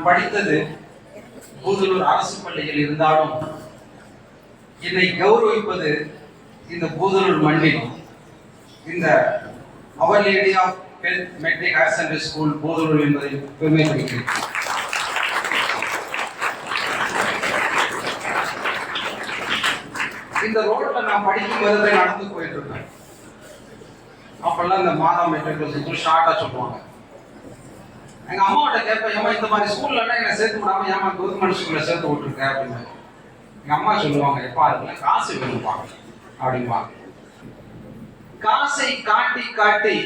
நான் படித்தது பூதலூர் அரசு பள்ளியில் இருந்தாலும் என்னை கௌரவிப்பது இந்த பூதலூர் மண்ணில் இந்த அவர் lady of health matric higher secondary school Boothalur என்பதை பெருமைப்படுகிறேன். இந்த ரோட்ல நான் படிக்கும் போது நடந்து போயிட்டு இருக்கேன். அப்பெல்லாம் இந்த மாதா மெட்ரிகுலேஷன் ஸ்கூல் ஷார்ட்டா சொல்லுவாங்க. எங்க அம்மாவோட கேட்பேன், ஏமா இந்த மாதிரி ஸ்கூல்ல என்னை சேர்த்து விடாம ஏமா கவர்மெண்ட் ஸ்கூல்ல சேர்த்து விட்டுருக்க அப்படின்னு. எங்க அம்மா சொல்லுவாங்க, எப்பா அதுல காசு வேணும்பா அப்படின்பா. காசை காட்டி காட்டி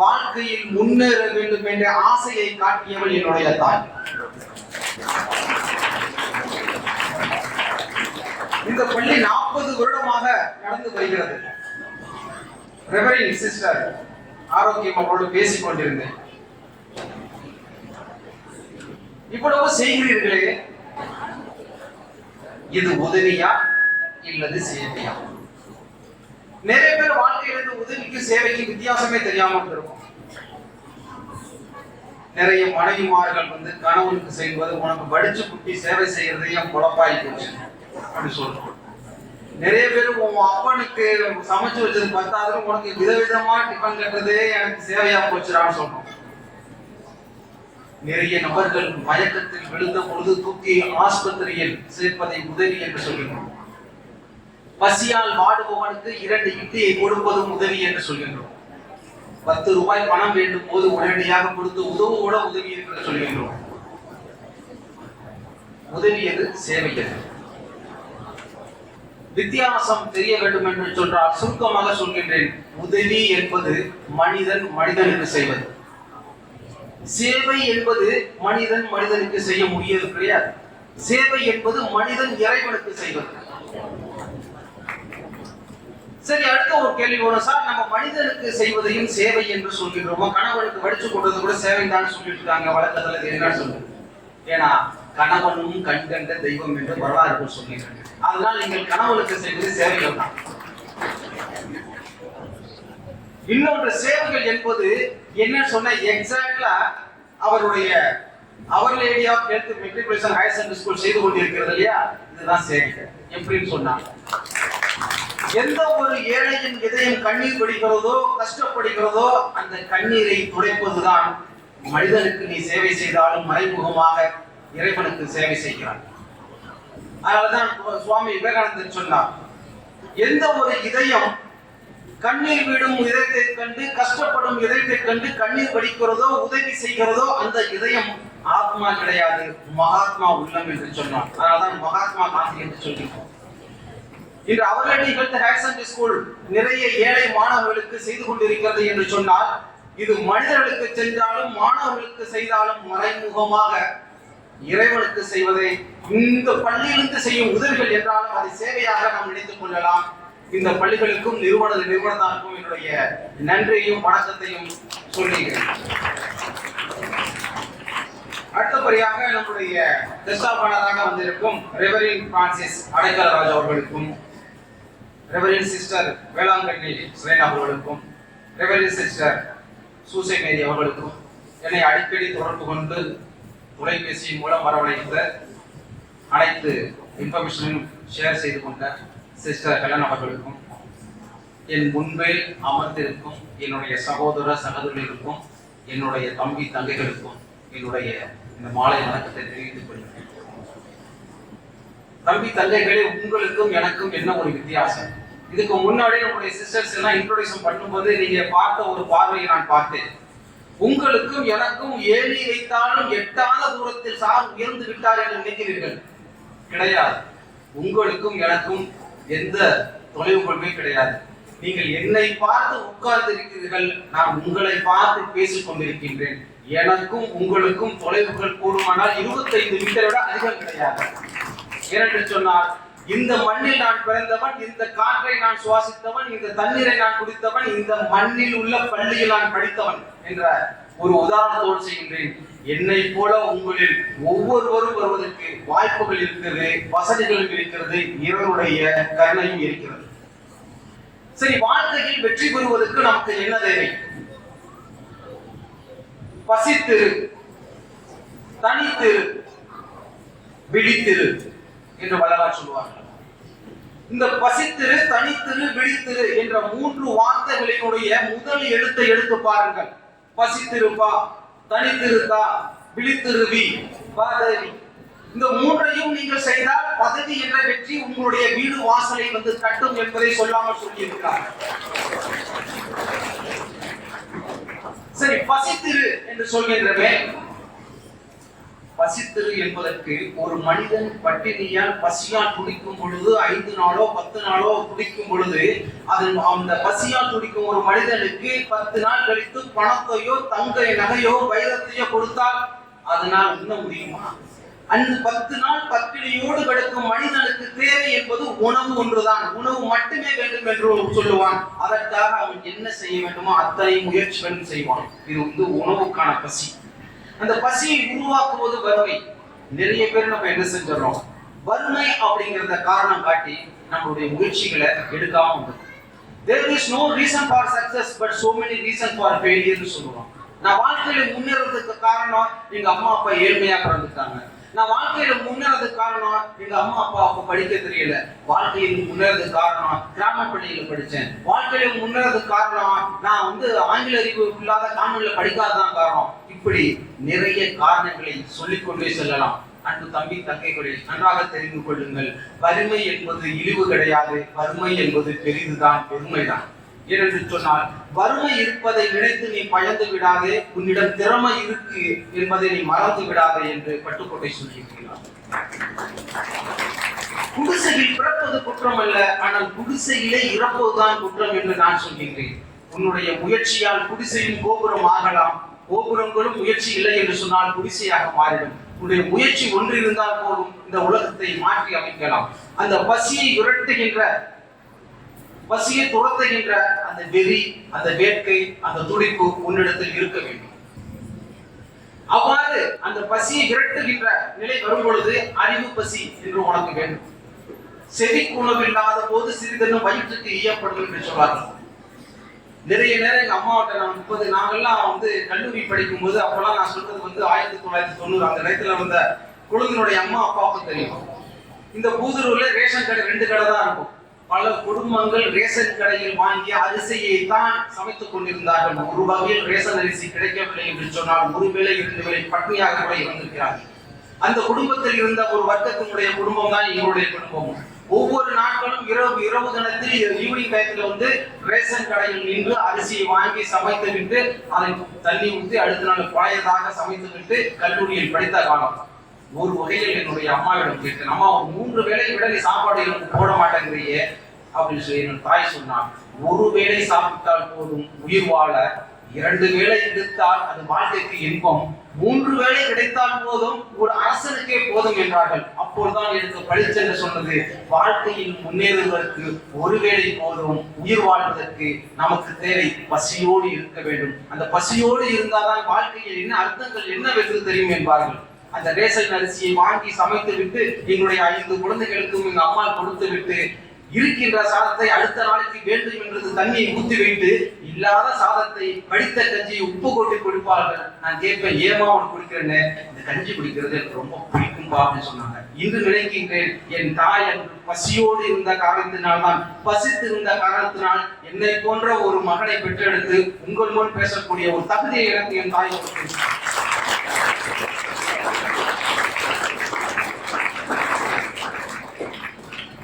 வாழ்க்கையில் முன்னேற வேண்டும் என்ற ஆசையை காட்டியவள் என்னுடைய தாய். இந்த பள்ளி 40 வருடமாக நடந்து வருகிறது. ரெவரண்ட் சிஸ்டர் ஆரோக்கியம் அவரோடு பேசிக் கொண்டிருந்தேன். இவ்வளவு செய்கிறீர்களே, இது உதவியா இல்லது சேவையா? நிறைய பேர் வாழ்க்கையிலிருந்து உதவிக்கு சேவைக்கு வித்தியாசமே தெரியாம இருக்கும். நிறைய மனைவிமார்கள் கணவனுக்கு செய்வது உனக்கு படிச்சு குட்டி சேவை செய்யறதையும் குழப்பாய் போச்சு அப்படி சொல்றோம். நிறைய பேர் உன் அப்பனுக்கு சமைச்சு வச்சது பத்தாது உனக்கு விதவிதமா டிஃபன் கட்டுறதே எனக்கு சேவையா போச்சுடான்னு சொல்றோம். நிறைய நபர்கள் மயக்கத்தில் விழுந்த பொழுது தூக்கி ஆஸ்பத்திரியில் சேர்ப்பதை உதவி என்று சொல்கின்றோம். பசியால் வாடுபவனுக்கு 2 இட்லியை கொடுப்பதும் உதவி என்று சொல்கின்றோம். 10 ரூபாய் பணம் வேண்டும் போது உடனடியாக கொடுத்து உதவுவோட உதவி என்று சொல்கின்றோம். உதவியது சேவையது. வித்தியாசம் தெரிய வேண்டும் என்று சொன்னால் சுருக்கமாக சொல்கின்றேன். உதவி என்பது மனிதன் மனிதனுக்கு செய்வது. சேவை என்பது மனிதன் மனிதனுக்கு செய்ய முடியாது கிடையாது. சேவை என்பது மனிதன் இறைவனுக்கு செய்வது. சரி, அடுத்த ஒரு கேள்வி வரும். சார், நம்ம மனிதனுக்கு செய்வதையும் சேவை என்று சொல்கின்றோம். கணவனுக்கு வடிச்சு கொடுத்தது கூட சேவை தான் சொல்லிட்டு இருக்காங்க வழக்கத்துல. என்ன சொல்லுங்க? ஏன்னா கணவனும் கண் கண்ட தெய்வம் என்று வரலாறு சொல்லியிருக்காங்க. அதனால் நீங்கள் கணவனுக்கு செய்வது சேவைகள் தான். இன்னொன்று சேவைகள் என்பது என்ன சொன்ன எக்ஸாக்டா அவருடைய அவர் lady of health matriculation higher secondary school செய்து கொண்டிருக்கிறது இல்லையா, இதுதான் சேவைகள். எப்படின்னு சொன்னாங்க, எந்த ஒரு ஏழையின் இதயம் கண்ணீர் வடிகிறதோ கஷ்டப்படுகிறதோ அந்த கண்ணீரை துடைப்பதுதான் மனிதனுக்கு நீ சேவை செய்தாலும் மறைமுகமாக இறைவனுக்கு சேவை செய்கிறான். அதனாலதான் சுவாமி விவேகானந்தர் சொன்னார், எந்த ஒரு இதயம் கண்ணீர் விடும் இதயத்தை கண்டு கஷ்டப்படும் இதயத்தை கண்டு கண்ணீர் வடிக்கிறதோ உதவி செய்கிறதோ அந்த இதயம் ஆத்மா கிடையாது, மகாத்மா உள்ளம் என்று சொன்னார். அதனால்தான் மகாத்மா காந்தி என்று சொல்கிறோம். இன்று அவர் lady health higher secondary school நிறைய ஏழை மாணவர்களுக்கு செய்து கொண்டிருக்கிறது என்று சொன்னால், இது மனிதர்களுக்கு சென்றாலும் மாணவர்களுக்கு செய்தாலும் மறைமுகமாக இறைவனுக்கு செய்வதை இந்த பள்ளியிலிருந்து செய்யும் உதவிகள் என்றாலும் அதை சேவையாக நாம் நினைத்துக் கொள்ளலாம். இந்த பள்ளிகளுக்கும் நிறுவனத்தாருக்கும் என்னுடைய நன்றியையும் வணக்கத்தையும் சொல்லுகிறேன். அடுத்தபடியாக நம்முடைய தசாபாளராக வந்திருக்கும் ரெவரண்ட் பிரான்சிஸ் அடைக்கலராஜ் அவர்களுக்கும், ரெவரண்ட் சிஸ்டர் வேளாங்கண்ணி சுரேன் அவர்களுக்கும், ரெவரண்ட் சிஸ்டர் சூசை மேரி அவர்களுக்கும், என்னை அடிக்கடி தொடர்பு கொண்டு தொலைபேசியின் மூலம் வரவழைத்த அனைத்து இன்ஃபர்மேஷனும் ஷேர் செய்து கொண்ட சிஸ்டர் கலன் அவர்களுக்கும், என் முன்பே அமர்ந்திருக்கும் என்னுடைய சகோதர சகோதரிகளுக்கும், என்னுடைய தம்பி தங்கைகளுக்கும் என்னுடைய இந்த மாலை வணக்கத்தை தெரிவித்துக் கொள்கிறேன். தம்பி தங்கைகளே, உங்களுக்கும் எனக்கும் என்ன ஒரு வித்தியாசம்? இதுக்கு முன்னாடி நம்முடைய சிஸ்டர்ஸ் எல்லாம் இன்ட்ரோடக்ஷன் பண்ணும்போது நீங்க பார்த்த ஒரு பார்வையை நான் பார்த்தேன். உங்களுக்கும் எனக்கும் ஏணி வைத்தாலும் எட்டாத தூரத்தில் சார் உயர்ந்து விட்டார் என்று நினைக்கிறீர்கள்? கிடையாது. உங்களுக்கும் எனக்கும் எந்த தொலைவுகளுமே கிடையாது. நீங்கள் என்னை பார்த்து உட்கார்ந்து இருக்கிறீர்கள், நான் உங்களை பார்த்து பேசிக் கொண்டிருக்கின்றேன். எனக்கும் உங்களுக்கும் தொலைவுகள் கூடுமானால் 25 மீட்டரை விட அதிகம் கிடையாது. ஏனென்று சொன்னால், இந்த மண்ணில் நான் பிறந்தவன், இந்த காற்றை நான் சுவாசித்தவன், இந்த தண்ணீரை நான் குடித்தவன், இந்த மண்ணில் உள்ள பள்ளியில் நான் படித்தவன் என்ற ஒரு உதாரணத்தோடு செய்கின்றேன். என்னை போல உங்களில் ஒவ்வொருவரும் வருவதற்கு வாய்ப்புகள் இருக்கிறது, வசதிகளும் இருக்கிறது, இறைவனுடைய கருணையும் இருக்கிறது. சரி, வாழ்க்கையில் வெற்றி பெறுவதற்கு நமக்கு என்ன தேவை? பசித்து தனித்து விழித்திரு என்று வள்ளலார் சொல்லுவார்கள். இந்த பசித்திரு, தனித்திரு, விழித்திரு என்ற 3 வார்த்தைகளினுடைய முதல் எழுத்தை எடுத்து பாருங்கள். பசித்திருப்பா, தனித்திருத்தா, விழித்திருவி, பதவி. இந்த 3ஐயும் நீங்கள் செய்தால் பதவி என்ற வெற்றி உங்களுடைய வீடு வாசலை வந்து தட்டும் என்பதை சொல்லாமல் சொல்லியிருக்கிறார். சரி, பசித்திரு என்று சொல்கின்றமே, பசித்திரு என்பதற்கு ஒரு மனிதன் பட்டினியால் பசியால் துடிக்கும் பொழுது 5 நாளோ 10 நாளோ துடிக்கும் பொழுது அந்த பசியால் துடிக்கும் ஒரு மனிதனுக்கு 10 நாள் கழித்து பணத்தையோ தங்க நகையோ வைரத்தையோ கொடுத்தால் அதனால் உண்ண முடியுமா? அந்த 10 நாள் பட்டினியோடு கிடக்கும் மனிதனுக்கு தேவை என்பது உணவு ஒன்றுதான். உணவு மட்டுமே வேண்டும் என்று சொல்லுவான். அதற்காக அவன் என்ன செய்ய வேண்டுமோ அத்தனை முயற்சிகளும் செய்வான். இது வந்து உணவுக்கான பசி. அந்த பசியை உருவாக்குவது வறுமை. நிறைய பேர் நம்ம என்ன செஞ்சிடறோம், வறுமை அப்படிங்கிறத காரணம் காட்டி நம்மளுடைய முயற்சிகளை எடுக்காம வந்துடும். There is no reason for success but so many reasons for failure ன்னு சொல்லுவோம். நான் வாழ்க்கையில முன்னேறதுக்கு காரணம் எங்க அம்மா அப்பா ஏழ்மையா பிறந்துட்டாங்க. நான் வாழ்க்கையில முன்னேறதுக்கு காரணம் எங்க அம்மா அப்பாவுக்கு படிக்க தெரியல. வாழ்க்கையில் முன்னேறதுக்கு காரணம் கிராம பள்ளியில படிச்சேன். வாழ்க்கையில முன்னேறதுக்கு காரணம் நான் வந்து ஆங்கில அறிவு இல்லாத காணொலியில படிக்காததான் காரணம். இப்படி நிறைய காரணங்களை சொல்லிக்கொண்டே செல்லலாம். அன்பு தம்பி தங்கைகளே, நன்றாக தெரிந்து கொள்ளுங்கள். வறுமை என்பது இழிவு கிடையாது. வறுமை என்பது பெரிதுதான், பெருமைதான். ஏனென்று சொன்னால் வறுமை இருப்பதை நினைத்து நீ பயந்து விடாதே, உன்னிடம் திறமை இருக்கு என்பதை நீ மறந்து விடாதே என்று பட்டுக்கோட்டை சொல்லியிருக்கிறார். குடிசையில் பிறப்பது குற்றம் அல்ல, ஆனால் குடிசையிலே இறப்பதுதான் குற்றம் என்று நான் சொல்கிறேன். உன்னுடைய முயற்சியால் குடிசையும் கோபுரம் ஆகலாம். கோபுரங்களும் முயற்சி இல்லை என்று சொன்னால் குடிசையாக மாறிடும். உன்னுடைய முயற்சி ஒன்று இருந்தால் போதும், இந்த உலகத்தை மாற்றி அமைக்கலாம். அந்த பசியை விரட்டுகின்ற, பசியை துரத்துகின்ற அந்த வெறி, அந்த வேட்கை, அந்த துடிப்பு உன்னிடத்தில் இருக்க வேண்டும். அவ்வாறு அந்த பசியை விரட்டுகின்ற நிலை வரும் பொழுது அறிவு பசி என்று உனக்கு வேண்டும். செவிக்கு உணவு இல்லாத போது சிறிதென்னும் வயிற்றுக்கு ஈயப்படும் என்று சொல்வார்கள். நிறைய நேரம் எங்க அம்மாவிட்ட நான் நாங்கெல்லாம் வந்து கல்லூரி படிக்கும் போது அப்பெல்லாம் நான் சொல்றது வந்து 1990 அந்த நேரத்துல வந்த குழந்தைகளுடைய அம்மா அப்பாவுக்கு தெரியும். இந்த பூதூர்ல ரேஷன் கடை 2 கடை தான் இருக்கும். பல குடும்பங்கள் ரேஷன் கடையில் வாங்கிய அரிசியை தான் சமைத்துக் கொண்டிருந்தார்கள். ஒரு வகையில் ரேஷன் அரிசி கிடைக்கவில்லை என்று சொன்னால் ஒருவேளை 2 வேளை பட்னியாக கூட இருந்திருக்கிறார்கள். அந்த குடும்பத்தில் இருந்த ஒரு வர்க்கத்தினுடைய குடும்பம் தான் எங்களுடைய குடும்பம். ஒவ்வொரு நாட்களும் இரவு தினத்தில் ஈவினிங் டயத்துல வந்து ரேஷன் கடையில் நின்று அரிசியை வாங்கி சமைத்து விட்டு அதை தண்ணி ஊற்றி அடுத்த நாள் பழையதாக சமைத்து விட்டு கல்லூரியில் படித்த காலம். ஒரு வகையில் என்னுடைய அம்மாவிடம் கேட்டேன், அம்மா 3 வேளை விட நீ சாப்பாடு எனக்கு போட மாட்டேங்கிறியே அப்படின்னு சொல்லி என் தாய் சொன்னான். 1 வேளை சாப்பிட்டால் போதும் உயிர் வாழ, 2 வேளை எடுத்தால் அது வாழ்க்கைக்கு இன்பம், 3 வேளை கிடைத்தால் போதும் ஒரு அரசனுக்கே போதும் என்றார்கள். அப்போதுதான் எனக்கு பளிச்சென்று சொன்னது, வாழ்க்கையில் முன்னேறுவதற்கு 1 வேளை போதும், உயிர் வாழ்வதற்கு நமக்கு தேவை பசியோடு இருக்க வேண்டும். அந்த பசியோடு இருந்தால்தான் வாழ்க்கையில் என்ன அர்த்தங்கள் என்னவென்று தெரியும் என்பார்கள். அந்த ரேஷன் அரிசியை வாங்கி சமைத்து விட்டு எங்களுடைய 5 குழந்தைகளுக்கும் எங்க அம்மா கொடுத்து விட்டு இருக்கின்ற சாதத்தை அடுத்த நாளைக்கு வேண்டும் என்றது தண்ணியை ஊற்றி வைத்து இல்லாத சாதத்தை படித்த கஞ்சியை உப்பு கொட்டி குடிப்பார்கள். நான் கேட்பேன், ஏமா உனக்கு குடிக்கிறேன்னு, இந்த கஞ்சி குடிக்கிறது எனக்கு ரொம்ப பிடிக்கும்பா அப்படின்னு சொன்னாங்க. இன்று நினைக்கின்றேன், என் தாய் அன்று பசியோடு இருந்த காரணத்தினால்தான், பசித்து இருந்த காரணத்தினால் என்னை போன்ற ஒரு மகனை பெற்றெடுத்து உங்கள் முன் பேசக்கூடிய ஒரு தகுதியை எனக்கு என் தாய்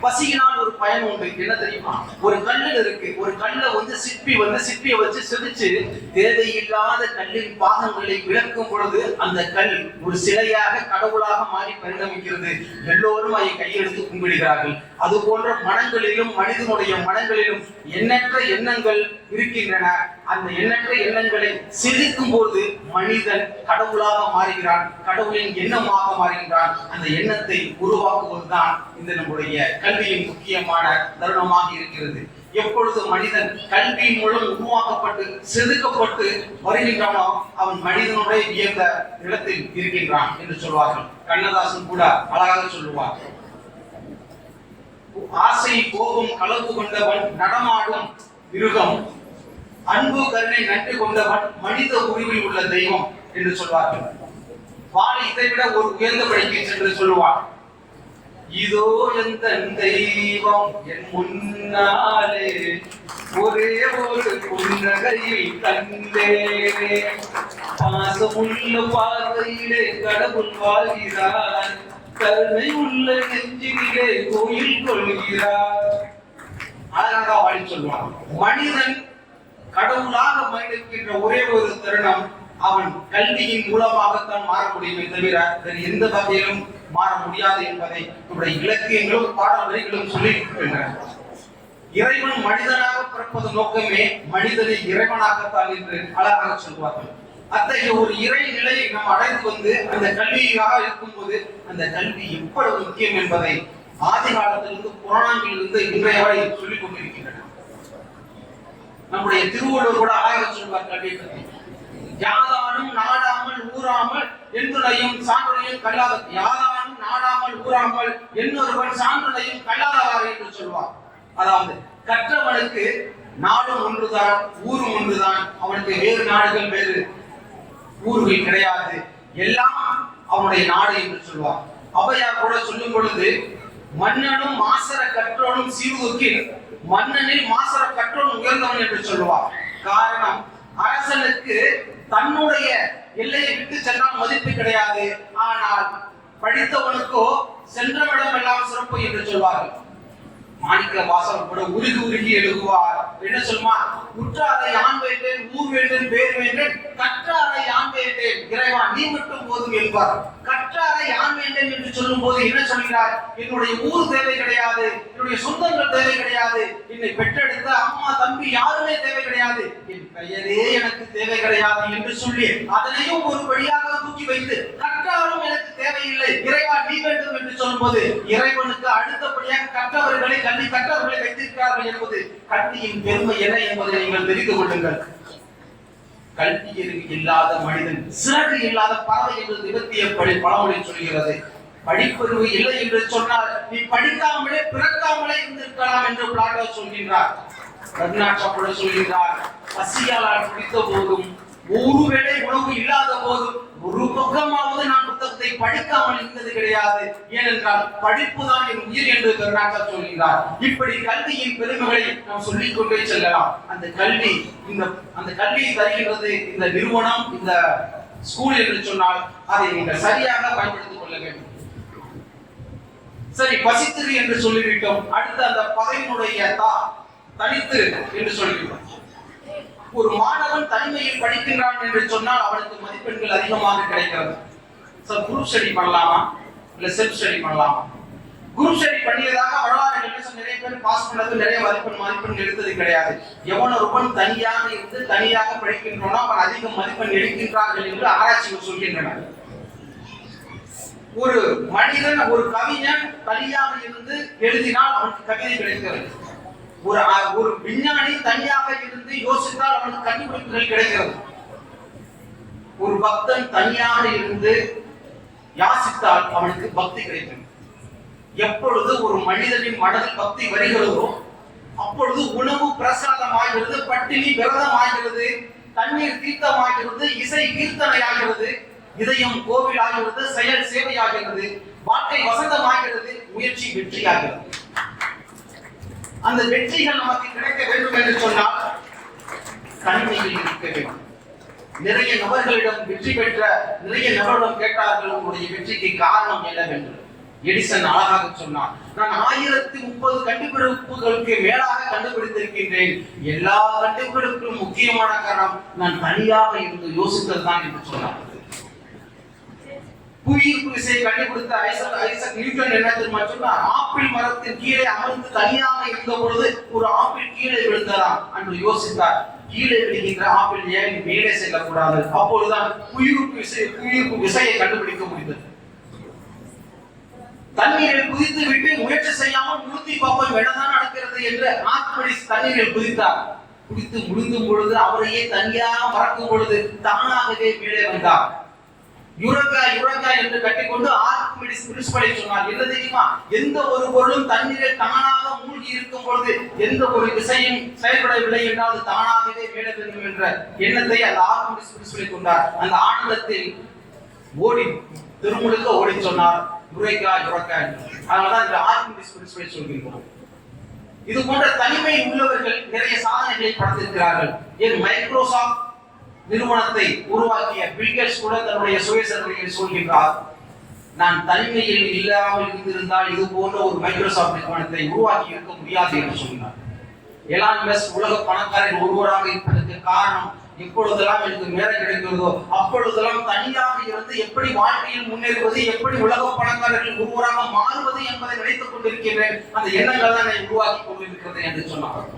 பசியினால் ஒரு பயன் உண்டு. என்ன தெரியுமா? ஒரு கல்லில் இருக்கு, ஒரு கல்லை வந்து சிப்பியை வச்சு செதுச்சு தேவையில்லாத கல்லின் பாகங்களை விளக்கும் பொழுது அந்த கல் ஒரு சிலையாக கடவுளாக மாறி பரிணமிக்கிறது. எல்லோரும் அதை கையெடுத்து கும்பிடுகிறார்கள். அது போன்ற மனங்களிலும் மனிதனுடைய மனங்களிலும் எண்ணற்ற எண்ணங்கள் இருக்கின்றன. அந்த எண்ணற்ற எண்ணங்களை செதுக்கும் போது மனிதன் கடவுளாக மாறுகிறான், கடவுளின் எண்ணமாக மாறுகின்றான். அந்த எண்ணத்தை உருவாக்குவதுதான் இந்த நம்முடைய கல்வியின் முக்கியமான தருணமாக இருக்கிறது. எப்பொழுது மனிதன் கல்வி மூலம் உருவாக்கப்பட்டு செதுக்கப்பட்டு வருகின்றானோ அவன் மனிதனுடைய உயர்ந்த இடத்தில் இருக்கின்றான் என்று சொல்வார்கள். கண்ணதாசன் கூட அழகாக சொல்லுவார், ஆசை கோபம் கலந்து கொண்டவன் நடமாடும் மிருகம், அன்பு கருணை நன்றி கொண்டவன் மனித உருவில் உள்ள தெய்வம் என்று சொல்வார்கள். வாழை இதை விட ஒரு உயர்ந்த படிக்கு சென்று சொல்லுவார். இதோ எந்த தெய்வம் என் முன்னாலே ஒரே ஒரு புன்னகையில் கண்டேனே. பாசமுள்ள பார்வையிலே கடவுள் வாழ்கிறார், கருணை உள்ள நெஞ்சிலே கோயில் கொள்கிறார். அழகாக வாழி சொல்வான். மனிதன் கடவுளாக மனிதக்கின்ற ஒரே ஒரு தருணம் அவன் கல்வியின் மூலமாகத்தான் மாற முடியுமே தவிர எந்த வகையிலும் மாற முடியாது என்பதை நம்முடைய இலக்கியங்களும் பாடல்களும் சொல்லியிருக்கின்றன. இறைவன் மனிதனாக பிறப்பது நோக்கமே மனிதனை இறைவனாகத்தான் என்று அழகாக சொல்வார்கள். அத்தகைய ஒரு இறை நிலையை நாம் அடைந்து வந்து அந்த கல்வியாக இருக்கும்போது அந்த கல்வி எவ்வளவு முக்கியம் என்பதை ஆதி காலத்திலிருந்து புராணங்களிலிருந்து இன்றைய வரை சொல்லிக் கொண்டிருக்கின்றன. நம்முடைய திருவள்ளுவர் கூட அழகாக சொல்வார் கல்வியை பற்றி. யாதானும் நாடாமல் ஊராமல் என்னுடையும் சான்றுடையும் கல்லாத, யாதானும் நாடாமல் ஊராமல் என்னொருவன் சான்றுடையும் கல்லாதவாறு என்று சொல்வார். அதாவது கற்றவனுக்கு நாடும் ஒன்றுதான், ஊரும் ஒன்றுதான். அவனுக்கு வேறு நாடுகள் வேறு ஊர்கள் கிடையாது, எல்லாம் அவனுடைய நாடு என்று சொல்வார். ஔவையார் கூட சொல்லும் பொழுது மன்னனும் மாசர கற்றோனும் சீர்தூக்கில் மன்னனில் மாசர கற்றோன் உயர்ந்தவன் என்று சொல்லுவார். காரணம், அரசனுக்கு தன்னுடைய எல்லையை விட்டு சென்றால் மதிப்பு கிடையாது, ஆனால் படித்தவனுக்கோ சென்றவிடம் எல்லாம் சிறப்பு என்று சொல்வார்கள். மாணிக்க வாசகர் கூட உருகி உருகி எழுதுவார். என்ன சொல்மா, உற்றாரை யான் வேண்டேன், ஊர் வேண்டேன், பேர் வேண்டேன், கற்றாரை யான் வேண்டேன், இறைவா நீ மட்டும் போதும் என்பார். கற்றாரை யான் வேண்டேன் என்று சொல்லும் போது என்ன சொல்கிறார், என்னுடைய ஊர் தேவை கிடையாது, என்னுடைய சொந்தங்கள் தேவை கிடையாது, என்னை பெற்றெடுத்த அம்மா தம்பி யாருமே தேவை கிடையாது, என் பெயரே எனக்கு தேவை கிடையாது என்று சொல்லி அதனையும் ஒரு வழியாக தூக்கி வைத்து கற்றாரும் எனக்கு தேவையில்லை, இறைவா நீ வேண்டும் என்று சொல்லும் போது இறைவனுக்கு அடுத்தபடியாக கற்றவர்களை கல்வி கற்றவர்களை வைத்திருக்கிறார்கள் என்பது கல்வியின் பெருமை என்ன என்பதை நீங்கள் தெரிந்து கொள்ளுங்கள். கல்வி அறிவு இல்லாத மனிதன் சிறகு இல்லாத பறவை என்று நிகழ்த்திய பழமொழி சொல்கிறது. படிப்பறிவு இல்லை என்று சொன்னால் நீ படிக்காமலே பிறக்காமலே இருந்திருக்கலாம் என்று பிளாட்டோ சொல்கின்றார். ரகுநாத் சப்பட சொல்கின்றார், பசியால் குடித்த போதும் ஒருவேளை உணவு இல்லாத போதும் ஒரு பக்கமாவது நான் புத்தகத்தை படிக்காமல் இருந்தது கிடையாது, ஏனென்றால் படிப்புதான் என் உயிர் என்று கருணாகர் சொல்கிறார். இப்படி கல்வியின் பெருமைகளை நாம் சொல்லிக் கொண்டே செல்லலாம். அந்த கல்வியை தருகின்றது இந்த நிறுவனம், இந்த ஸ்கூல் என்று சொன்னால் அதை நீங்கள் சரியாக பயன்படுத்திக் கொள்ள வேண்டும். சரி, பசித்திரு என்று சொல்லிவிட்டோம். அடுத்து அந்த பதவியினுடைய தனித்து என்று சொல்லிவிட்டோம். ஒரு மாணவன் தனிமையில் படிக்கின்றான் என்று சொன்னால் அவனுக்கு மதிப்பெண்கள் அதிகமாக கிடைக்கிறது. குரூப் ஸ்டடி பண்ணலாமா இல்ல செல்ஃப் ஸ்டடி பண்ணலாமா? குரூப் ஸ்டடி பண்ணியதாக வரலாறு நிறைய பேர் பாஸ் பண்ணது, நிறைய மதிப்பெண் எடுத்தது கிடையாது. எவனொருவன் தனியாக இருந்து தனியாக படிக்கின்றோனா அவன் அதிக மதிப்பெண் எடுக்கின்றார்கள் என்று ஆராய்ச்சிகள் சொல்கின்றன. ஒரு மனிதன், ஒரு கவிஞன் தனியாக இருந்து எழுதினால் அவனுக்கு கவிதை கிடைக்கிறது. ஒரு விஞ்ஞானி தனியாக இருந்து யோசித்தால் அவனுக்கு கண்டுபிடிப்புகள் கிடைக்கிறது. ஒரு பக்தன் தனியாக இருந்து யாசித்தால் அவனுக்கு பக்தி கிடைக்கிறது. எப்பொழுது ஒரு மனிதனின் மனதில் பக்தி வருகிறதோ அப்பொழுது உணவு பிரசாதமாகிறது, பட்டினி விரதமாகிறது, தண்ணீர் தீர்த்தமாகிறது, இசை கீர்த்தனையாகிறது, இதயம் கோவில் ஆகிறது, செயல் சேவையாகிறது, வாழ்க்கை வசந்தமாகிறது, முயற்சி வெற்றியாகிறது. அந்த வெற்றிகள் நமக்கு கிடைக்க வேண்டும் என்று சொன்னால் தனிமையில் இருக்க வேண்டும். நிறைய நபர்களிடம் வெற்றி பெற்ற நிறைய நபர்களிடம் கேட்டார்கள், உங்களுடைய வெற்றிக்கு காரணம் என்னவென்று. எடிசன் அழகாக சொன்னார், நான் 1030 கண்டுபிடிப்புகளுக்கு மேலாக கண்டுபிடித்திருக்கின்றேன், எல்லா கண்டுபிடிப்புகளும் முக்கியமான காரணம் நான் தனியாக இருந்து யோசித்தது தான் என்று சொன்னார். புவியீர்ப்பு விசையை கண்டுபிடித்த ஐசக் நியூட்டன் என்ன தெரியுமா சொன்னார், ஆப்பிள் மரத்தின் கீழே அமர்ந்து தனியாக இருந்த பொழுது ஒரு ஆப்பிள் கீழே விழுந்ததாம் என்று யோசித்தார். கீழே விழுகின்ற ஆப்பிள் ஏன் மேலே செல்லக்கூடாது? அப்பொழுதுதான் புவியீர்ப்பு விசையை கண்டுபிடிக்க முடிந்தது. தண்ணீரில் குதித்து விட்டு முயற்சி செய்யாமல் நிறுத்தி பார்ப்போம் என்னதான் நடக்கிறது என்று ஆர்க்கிமிடிஸ் தண்ணீரில் குதித்தார். குதித்து முழுந்தும் பொழுது அவரையே தனியாக மறக்கும் பொழுது தானாகவே மேலே வந்தார். யுரகா என்று கட்டிக்கொண்டு ஆர்க்கிமிடிஸ் பிரின்சிபலை சொன்னார். என்ன தெரியுமா, எந்த ஒரு பொருளும் தண்ணீரில் தானாக மூழ்கி இருக்கும் பொழுது எந்த ஒரு விசையும் செயல்படவில்லை என்றால் தானாகவே மேலே வேண்டும் என்ற எண்ணத்தை அந்த ஆர்க்கிமிடிஸ் பிரின்சிபலை கொண்டார். அந்த ஆனந்தத்தில் ஓடி திருமுழுக்க ஓடி சொன்னார், யுரேகா யுரேகா. அதனாலதான் இந்த ஆர்கிமிடிஸ் பிரின்சிபலை சொல்கிறோம். இது போன்ற தனிமை உள்ளவர்கள் நிறைய சாதனைகளை படைத்திருக்கிறார்கள். ஏன் மைக்ரோசாப்ட் நிறுவனத்தை உருவாக்கிய பில் கேட்ஸ் கூட தன்னுடைய சுயசரிதையில் சொல்கின்றார், நான் தனிமையில் இல்லாமல் இருந்திருந்தால் இது போன்ற ஒரு மைக்ரோசாப்ட் நிறுவனத்தை உருவாக்கி இருக்க முடியாது என்று சொன்னார். எலான் மஸ்க் உலக பணக்காரர் ஒருவராக இருப்பதற்கு காரணம், எப்பொழுதெல்லாம் எனக்கு நேரம் கிடைக்கிறதோ அப்பொழுதெல்லாம் தனியாக இருந்து எப்படி வாழ்க்கையில் முன்னேறுவது, எப்படி உலக பணக்காரர்கள் ஒருவராக மாறுவது என்பதை நினைத்துக் கொண்டிருக்கின்றேன். அந்த எண்ணங்கள் தான் என்னை உருவாக்கி கொண்டிருக்கிறது என்று சொன்னார்.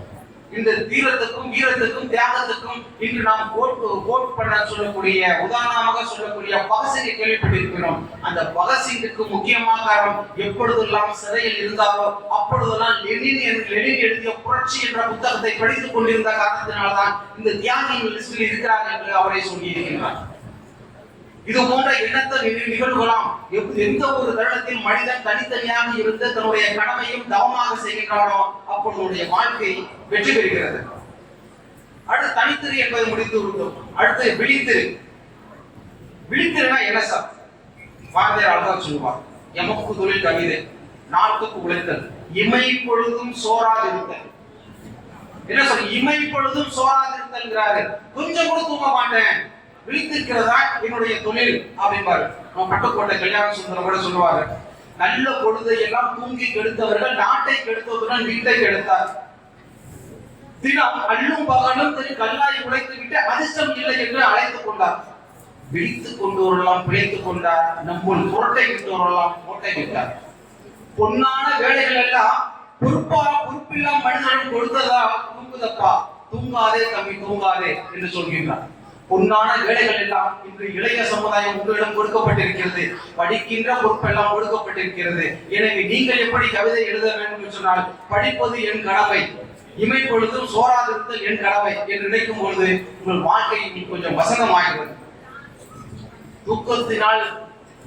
இந்த தீரத்துக்கும் வீரத்துக்கும் தியாகத்துக்கும் இன்று நாம் கோட் பண்ண சொல்லக்கூடிய உதாரணமாக சொல்லக்கூடிய பகத்சிங்கை கேள்விப்பட்டிருக்கிறோம். அந்த பகத்சிங்குக்கு முக்கியமான காரணம், எப்பொழுதெல்லாம் சிறையில் இருந்தாரோ அப்பொழுதெல்லாம் லெனின் எழுதிய புரட்சி என்ற புத்தகத்தை படித்துக் கொண்டிருந்த காரணத்தினால்தான் இந்த தியாகிகள் லிஸ்டில் இருக்கிறார் என்று அவரை சொல்லியிருக்கிறார். இது போன்ற எண்ணற்ற நிகழ்வுகளாம். எந்த ஒரு தருணத்தில் மனிதன் தனித்தனியாக இருந்து தன்னுடைய கடமையும் தவமாக செய்கின்றானோ அப்பொழுது வாழ்க்கை வெற்றி பெறுகிறது. அடுத்து தனித்திரு என்பதை முடித்து விட்டோம். அடுத்து விழித்திரு. விழித்திருனா என்ன சார்? பாரதியார் அழகா சொல்லுவார், எமக்கு தொழில் கவிதை நாட்டுக்கு உழைத்தல், இமை பொழுதும் சோறாதிருத்தல். என்ன சொல்ற? இமை பொழுதும் சோறாதிருத்தல்ங்கிறாரு. கொஞ்சம் கூட தூங்க மாட்டேன், விழித்திருக்கிறதா என்னுடைய தொழில் அப்படின்பாரு. நம்ம பட்டுக்கோட்டை கல்யாண சுந்தரம் கூட சொல்லுவாரு, நல்ல பொழுதை எல்லாம் தூங்கி கெடுத்தவர்கள் நாட்டை கெடுத்தவர்கள் வீட்டை கெடுத்தார். தினம் அள்ளும் பகலும் கல்லாய் உழைத்து விட்டு அதிர்ஷ்டம் இல்லை என்று அழைத்துக் கொண்டார். விழித்துக் கொண்டவரெல்லாம் பிழைத்துக் கொண்டார், நம்முள் புரட்டை விட்டவரெல்லாம் கோட்டை விட்டார். பொன்னான வேலைகள் எல்லாம் பொறுப்பில்லாம் மனிதர்கள் கொடுத்ததா தூங்குதப்பா, தூங்காதே தம்பி தூங்காதே என்று சொல்கின்றார். பொன்னான வேலைகள் எல்லாம் இன்று இளைய சமுதாயம் உங்களிடம் கொடுக்கப்பட்டிருக்கிறது, படிக்கின்ற பொறுப்பெல்லாம் கொடுக்கப்பட்டிருக்கிறது. எனவே நீங்கள் எப்படி கவிதை எழுத வேண்டும் என்று சொன்னால், படிப்பது என் கடமை, இமை பொழுதும் சோறாதிருத்தல் என் கடமை என்று நினைக்கும் பொழுது உங்கள் வாழ்க்கை கொஞ்சம் வசனமாகிறது. தூக்கத்தினால்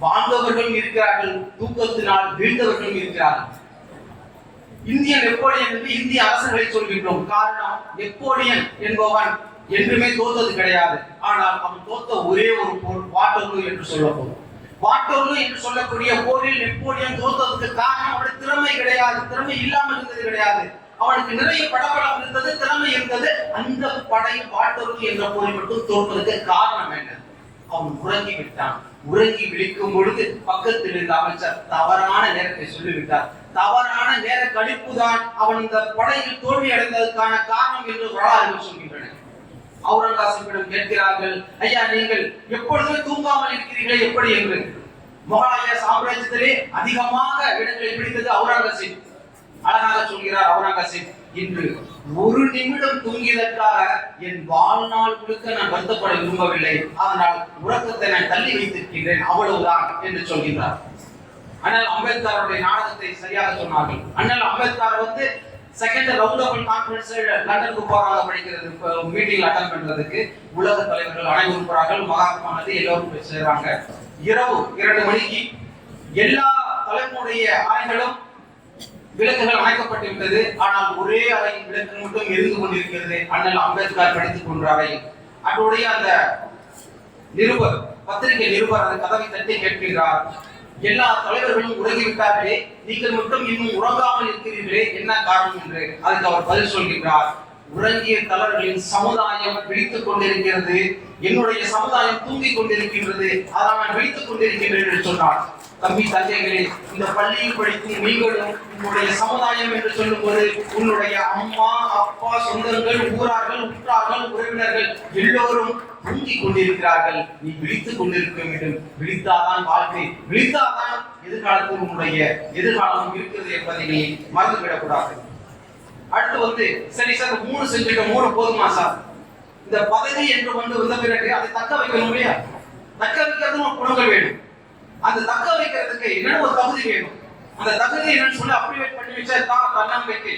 வாழ்ந்தவர்களும் இருக்கிறார்கள், தூக்கத்தினால் வீழ்ந்தவர்களும் இருக்கிறார்கள். இந்தியன் நெப்போலியன் என்று இந்திய அரசுகளை சொல்கின்றோம். காரணம், நெப்போலியன் என்பவன் என்றுமே தோத்தது கிடையாது. ஆனால் அவன் தோத்த ஒரே ஒரு போர் வாட்டர்லூ என்று சொல்லப்போம். வாட்டர்லூ என்று சொல்லக்கூடிய போரில் நெப்போலியன் தோத்ததுக்கு காரணம் அவனுடைய திறமை கிடையாது, திறமை இல்லாமல் இருந்தது கிடையாது. அவனுக்கு நிறைய படபலம் இருந்தது, திறமை இருந்தது. அந்த படை வாட்டர்லூ என்ற போரில் மட்டும் தோற்பதற்கு காரணம் என்ன? அவன் உறங்கி விட்டான். உறங்கி விழிக்கும் பொழுது பக்கத்தில் இருந்த அமைச்சர் தவறான நேரத்தை சொல்லிவிட்டார். தவறான நேர கழிப்புதான் அவன் இந்த படையில் தோல்வி அடைந்ததற்கான காரணம் என்று வரலாறுகள் சொல்கின்றன. அவுரங்கசீப்பிடம் கேட்கிறார்கள், ஐயா நீங்கள் எப்பொழுதுமே தூங்காமல் இருக்கிறீர்களே எப்படி என்று. முகலாய சாம்ராஜ்யத்திலே அதிகமாக இடங்களை பிடித்தது அவுரங்கசீப். அழகாக சொல்கிறார் அவுரங்கசீப், இன்று ஒரு நிமிடம் தூங்கியதற்காக என் வாழ்நாள் முழுக்க நான் வருத்தப்பட விரும்பவில்லை, அதனால் உறக்கத்தை நான் தள்ளி வைத்திருக்கின்றேன், அவ்வளவுதான் என்று சொல்கின்றார். அண்ணல் அம்பேத்கருடைய நாடகத்தை சரியாக சொன்னார்கள். அண்ணல் Ambedkar second round of conference லண்டனுக்கு போறாங்க படிக்கிறது, மீட்டிங் அட்டெண்ட் பண்றதுக்கு. உலக தலைவர்கள் அனைவரும் போறார்கள், மகாத்மா காந்தி எல்லோரும் போய் சேர்றாங்க. இரவு 2 மணிக்கு எல்லா தலைமுடைய அறைகளும் விளக்குகள் அணைக்கப்பட்டு விட்டது. ஆனால் ஒரே அறையின் விளக்கு மட்டும் எரிந்து கொண்டிருக்கிறது. அண்ணல் அம்பேத்கர் படித்துக் கொண்ட அறை. அதனுடைய அந்த நிருபர், பத்திரிகை நிருபர் அந்த கதவை தட்டி கேட்கிறார், எல்லா தலைவர்களும் உறங்கிவிட்டார்களே, நீங்கள் மட்டும் இன்னும் உறங்காமல் இருக்கிறீர்களே, என்ன காரணம் என்று. அதுக்கு அவர் பதில் சொல்கின்றார், உறங்கிய தலைவர்களின் சமுதாயம் விழித்துக் கொண்டிருக்கிறது, என்னுடைய சமுதாயம் தூங்கிக் கொண்டிருக்கின்றது, அதனால் நான் விழித்துக் கொண்டிருக்கின்றேன் என்று சொன்னார். தம்பி தங்கைகளே, இந்த பள்ளியில் படிக்கும் நீங்களும் உன்னுடைய சமுதாயம் என்று சொல்லும் போது உன்னுடைய அம்மா அப்பா சொந்தங்கள் ஊரார்கள் உற்றார்கள் உறவினர்கள் எல்லோரும் தூங்கிக் கொண்டிருக்கிறார்கள், நீ விழித்துக் கொண்டிருக்க வேண்டும். விழித்தாதான் வாழ்க்கை, விழித்தாதான் எதிர்காலத்தில் உன்னுடைய எதிர்காலம் இருக்கிறது என்பதை நீ மறந்துவிடக் கூடாது. அடுத்து சரி சார் 3 செஞ்சுட்டோம், 3 போதுமா சார்? இந்த பதவி என்று வந்த பிறகு அதை தக்க வைக்கணும் இல்லையா? தக்க வைக்கிறது ஒரு குணங்கள் வேணும். அந்த தக்க வைக்கிறதுக்கு என்னன்னு ஒரு தகுதி வேணும். அந்த தகுதி என்னன்னு சொல்லி அப்ரிவேட் பண்ணி வச்சா தன்னம்பிக்கை,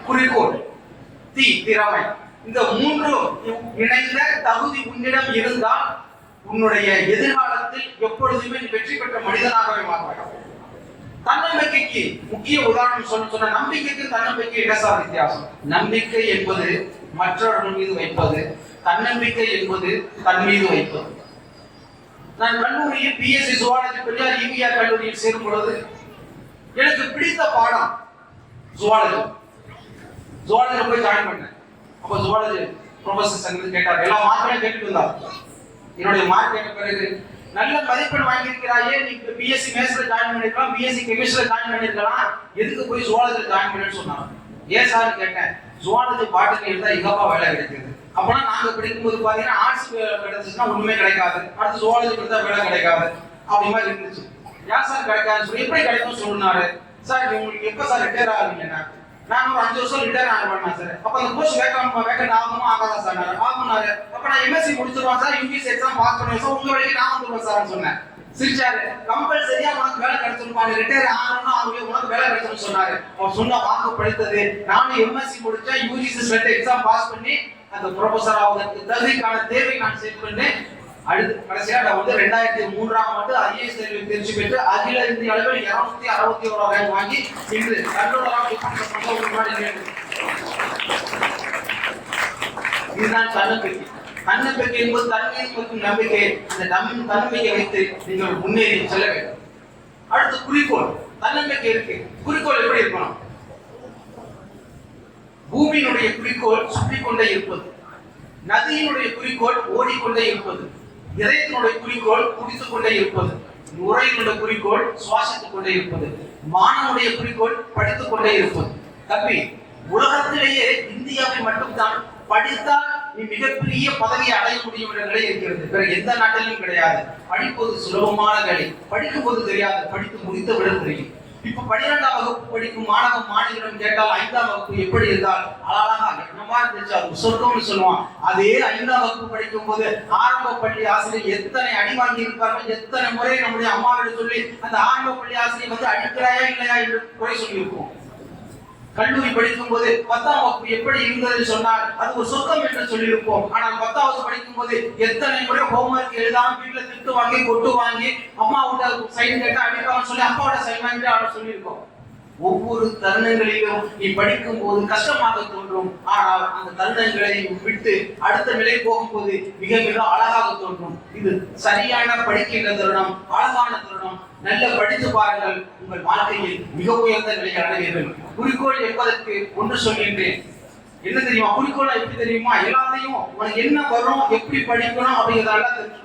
குறிக்கோள், திறமை, இந்த 3 இணைந்த தகுதி உன்னிடம் இருந்தால் உன்னுடைய எதிர்காலத்தில் எப்பொழுதுமே வெற்றி பெற்ற மனிதனாகவே மாறுவாய். தன்னம்பிக்கைக்கு முக்கிய உதாரணம் சொன்ன நம்பிக்கைக்கு தன்னம்பிக்கை என்ன சார் வித்தியாசம்? நம்பிக்கை என்பது மற்றவர்கள் மீது வைப்பது, தன்னம்பிக்கை என்பது தன் மீது வைப்பது. நான் கல்லூரியில் பிஎஸ்சி ஜுவாலஜி பெரியார் ஈவிஆர் கல்லூரியில் சேரும் பொழுது எனக்கு பிடித்த பாடம் ஜுவாலஜி. ஜுவாலஜில போய் ஜாயின் பண்ணேன். அப்ப ஜுவாலஜி ப்ரொஃபசர் சங்கத்து கேட்டார், எல்லா மார்க்கையும் கேட்டுட்டு இருந்தார். என்னுடைய மார்க் கேட்ட பிறகு, நல்ல மதிப்பெண் வாங்கியிருக்கிறாயே, நீ பிஎஸ்சி மேத்ஸ்ல ஜாயின் பண்ணிருக்கலாம், பிஎஸ்சி கெமிஸ்ட்ரியில ஜாயின் பண்ணிருக்கலாம், எதுக்கு போய் ஜுவாலஜில ஜாயின் பண்ணேன்னு சொன்னாங்க. ஏன் சார் கேட்டேன். ஜுவாலஜி பாட்டுக்கு இருந்தா எங்கப்பா வேலை கிடைக்குது. அப்பனா நாங்க படிக்கும்போது பாத்தீங்கன்னா ஆர்ட்ஸ் கிடைச்சுன்னா ஒண்ணுமே கிடைக்காது, அடுத்து ஜுவாலஜி படித்தா வேலை கிடைக்காது, அப்படி மாதிரி இருந்துச்சு. ஏன் சார் கிடைக்காதுன்னு சொல்லி எப்படி கிடைக்கும் சொன்னாரு. சார் உங்களுக்கு எப்ப சார் ரிட்டையர் ஆகுவீங்கன்னா, நான் ஒரு 5 வருஷம் ரிட்டையர் ஆகணும் சார். அப்ப அந்த போஸ்ட் வேக்கன்ட் ஆகுமா ஆகாதா சார் ஆகுனாரு. அப்ப நான் எம்எஸ்சி முடிச்சிருவேன் சார், யூபிஎஸ்சி எக்ஸாம் பாஸ் பண்ணுவேன் சார், உங்க வழிக்கு நான் வந்துருவேன் சார் சொன்னேன். சிரிச்சாரு. கம்பல்சரியா உனக்கு வேலை கிடைச்சிருப்பா, நீ ரிட்டையர் ஆகணும்னா அவங்க உனக்கு வேலை கிடைச்சிருன்னு சொன்னாரு. அவர் சொன்ன வாக்கு படித்தது. நானும் எம்எஸ்சி முடிச்சா யூஜிசி ஸ்லெட் எக்ஸாம் பாஸ் பண்ணி அந்த ப்ரொஃபசர் ஆவதற்கு தகுதிக்கான தேவை நான் செட் பண்ணேன். அடுத்து கடைசியா நான் வந்து 2003ஆம் ஆண்டு ஐஏஎஸ் தேர்வில் தேர்ச்சி பெற்று அகில இந்திய அளவில் 261 ரேங்க் வாங்கி இன்று கல்லூராக இதுதான் தன்னம்பிக்கை. தன்னம்பிக்கை என்பது தன்மையை மற்றும் நம்பிக்கை. அந்த தன்னம்பிக்கை வைத்து நீங்கள் முன்னேறி செல்ல வேண்டும். அடுத்து குறிக்கோள். தன்னம்பிக்கை இருக்கு, குறிக்கோள் எப்படி இருக்கணும்? பூமியினுடைய குறிக்கோள் சுற்றிக் கொண்டே இருப்பது, நதியினுடைய குறிக்கோள் ஓடிக்கொண்டே இருப்பது, இதயத்தினுடைய குறிக்கோள் குடித்துக் கொண்டே இருப்பது, நுரையினுடைய குறிக்கோள் சுவாசித்துக் கொண்டே இருப்பது, மாணவனுடைய குறிக்கோள் படித்துக் கொண்டே இருப்பது. தம்பி, உலகத்திலேயே இந்தியாவில் மட்டும்தான் படித்தால் நீ மிகப்பெரிய பதவியை அடைய முடியும் என்ற நிலை இருக்கிறது. வேற எந்த நாட்டிலும் கிடையாது. படிப்பது சுலபமான வேலை, படிக்கும் போது தெரியாது, படித்து முடித்த விட தெரியும். இப்ப 12ஆம் வகுப்பு படிக்கும் மாணவ மாணவியிடம் கேட்டால் 5ஆம் வகுப்பு எப்படி இருந்தால் அழகா என்னமா இருந்துச்சு அது சொர்க்கம்னு சொல்லுவான். அதே 5ஆம் வகுப்பு படிக்கும் போது ஆரம்ப பள்ளி ஆசிரியர் எத்தனை அடி வாங்கி இருப்பார்கள், எத்தனை முறை நம்முடைய அம்மாவிடம் சொல்லி அந்த ஆரம்ப பள்ளி ஆசிரியர் வந்து அடிக்கிறாயா இல்லையா என்று குறை சொல்லியிருப்போம். கல்லூரி படிக்கும் போது 10ஆம் வகுப்பு எப்படி இருந்தது சொன்னால் அது ஒரு சொர்க்கம் என்று சொல்லியிருப்போம். ஆனால் 10வது படிக்கும் போது எத்தனை முறை ஹோம்வொர்க் எழுதாம வீட்டுல திட்டு வாங்கி கொட்டு வாங்கி அம்மாவோட சைன் கேட்டா அடிப்பான்னு சொல்லி அப்பாவோட சைன் வாங்கிட்டு அவரை சொல்லியிருக்கோம். ஒவ்வொரு தருணங்களிலும் நீ படிக்கும் போது கஷ்டமாக தோன்றும், ஆனால் அந்த தருணங்களை விட்டு அடுத்த நிலை போகும்போது மிக மிக அழகாக தோன்றும். இது சரியான படிக்கின்ற தருணம், அழகான தருணம். நல்ல படித்து பாருங்கள், உங்கள் வாழ்க்கையில் மிக உயர்ந்த நிலையை அடைவீர்கள். குறிக்கோள் என்பதற்கு ஒன்று சொல்கின்றேன். என்ன தெரியுமா குறிக்கோள்? எப்படி தெரியுமா? எல்லாத்தையும் உனக்கு என்ன வரும், எப்படி படிக்கணும் அப்படிங்கிறதால தெரியும்.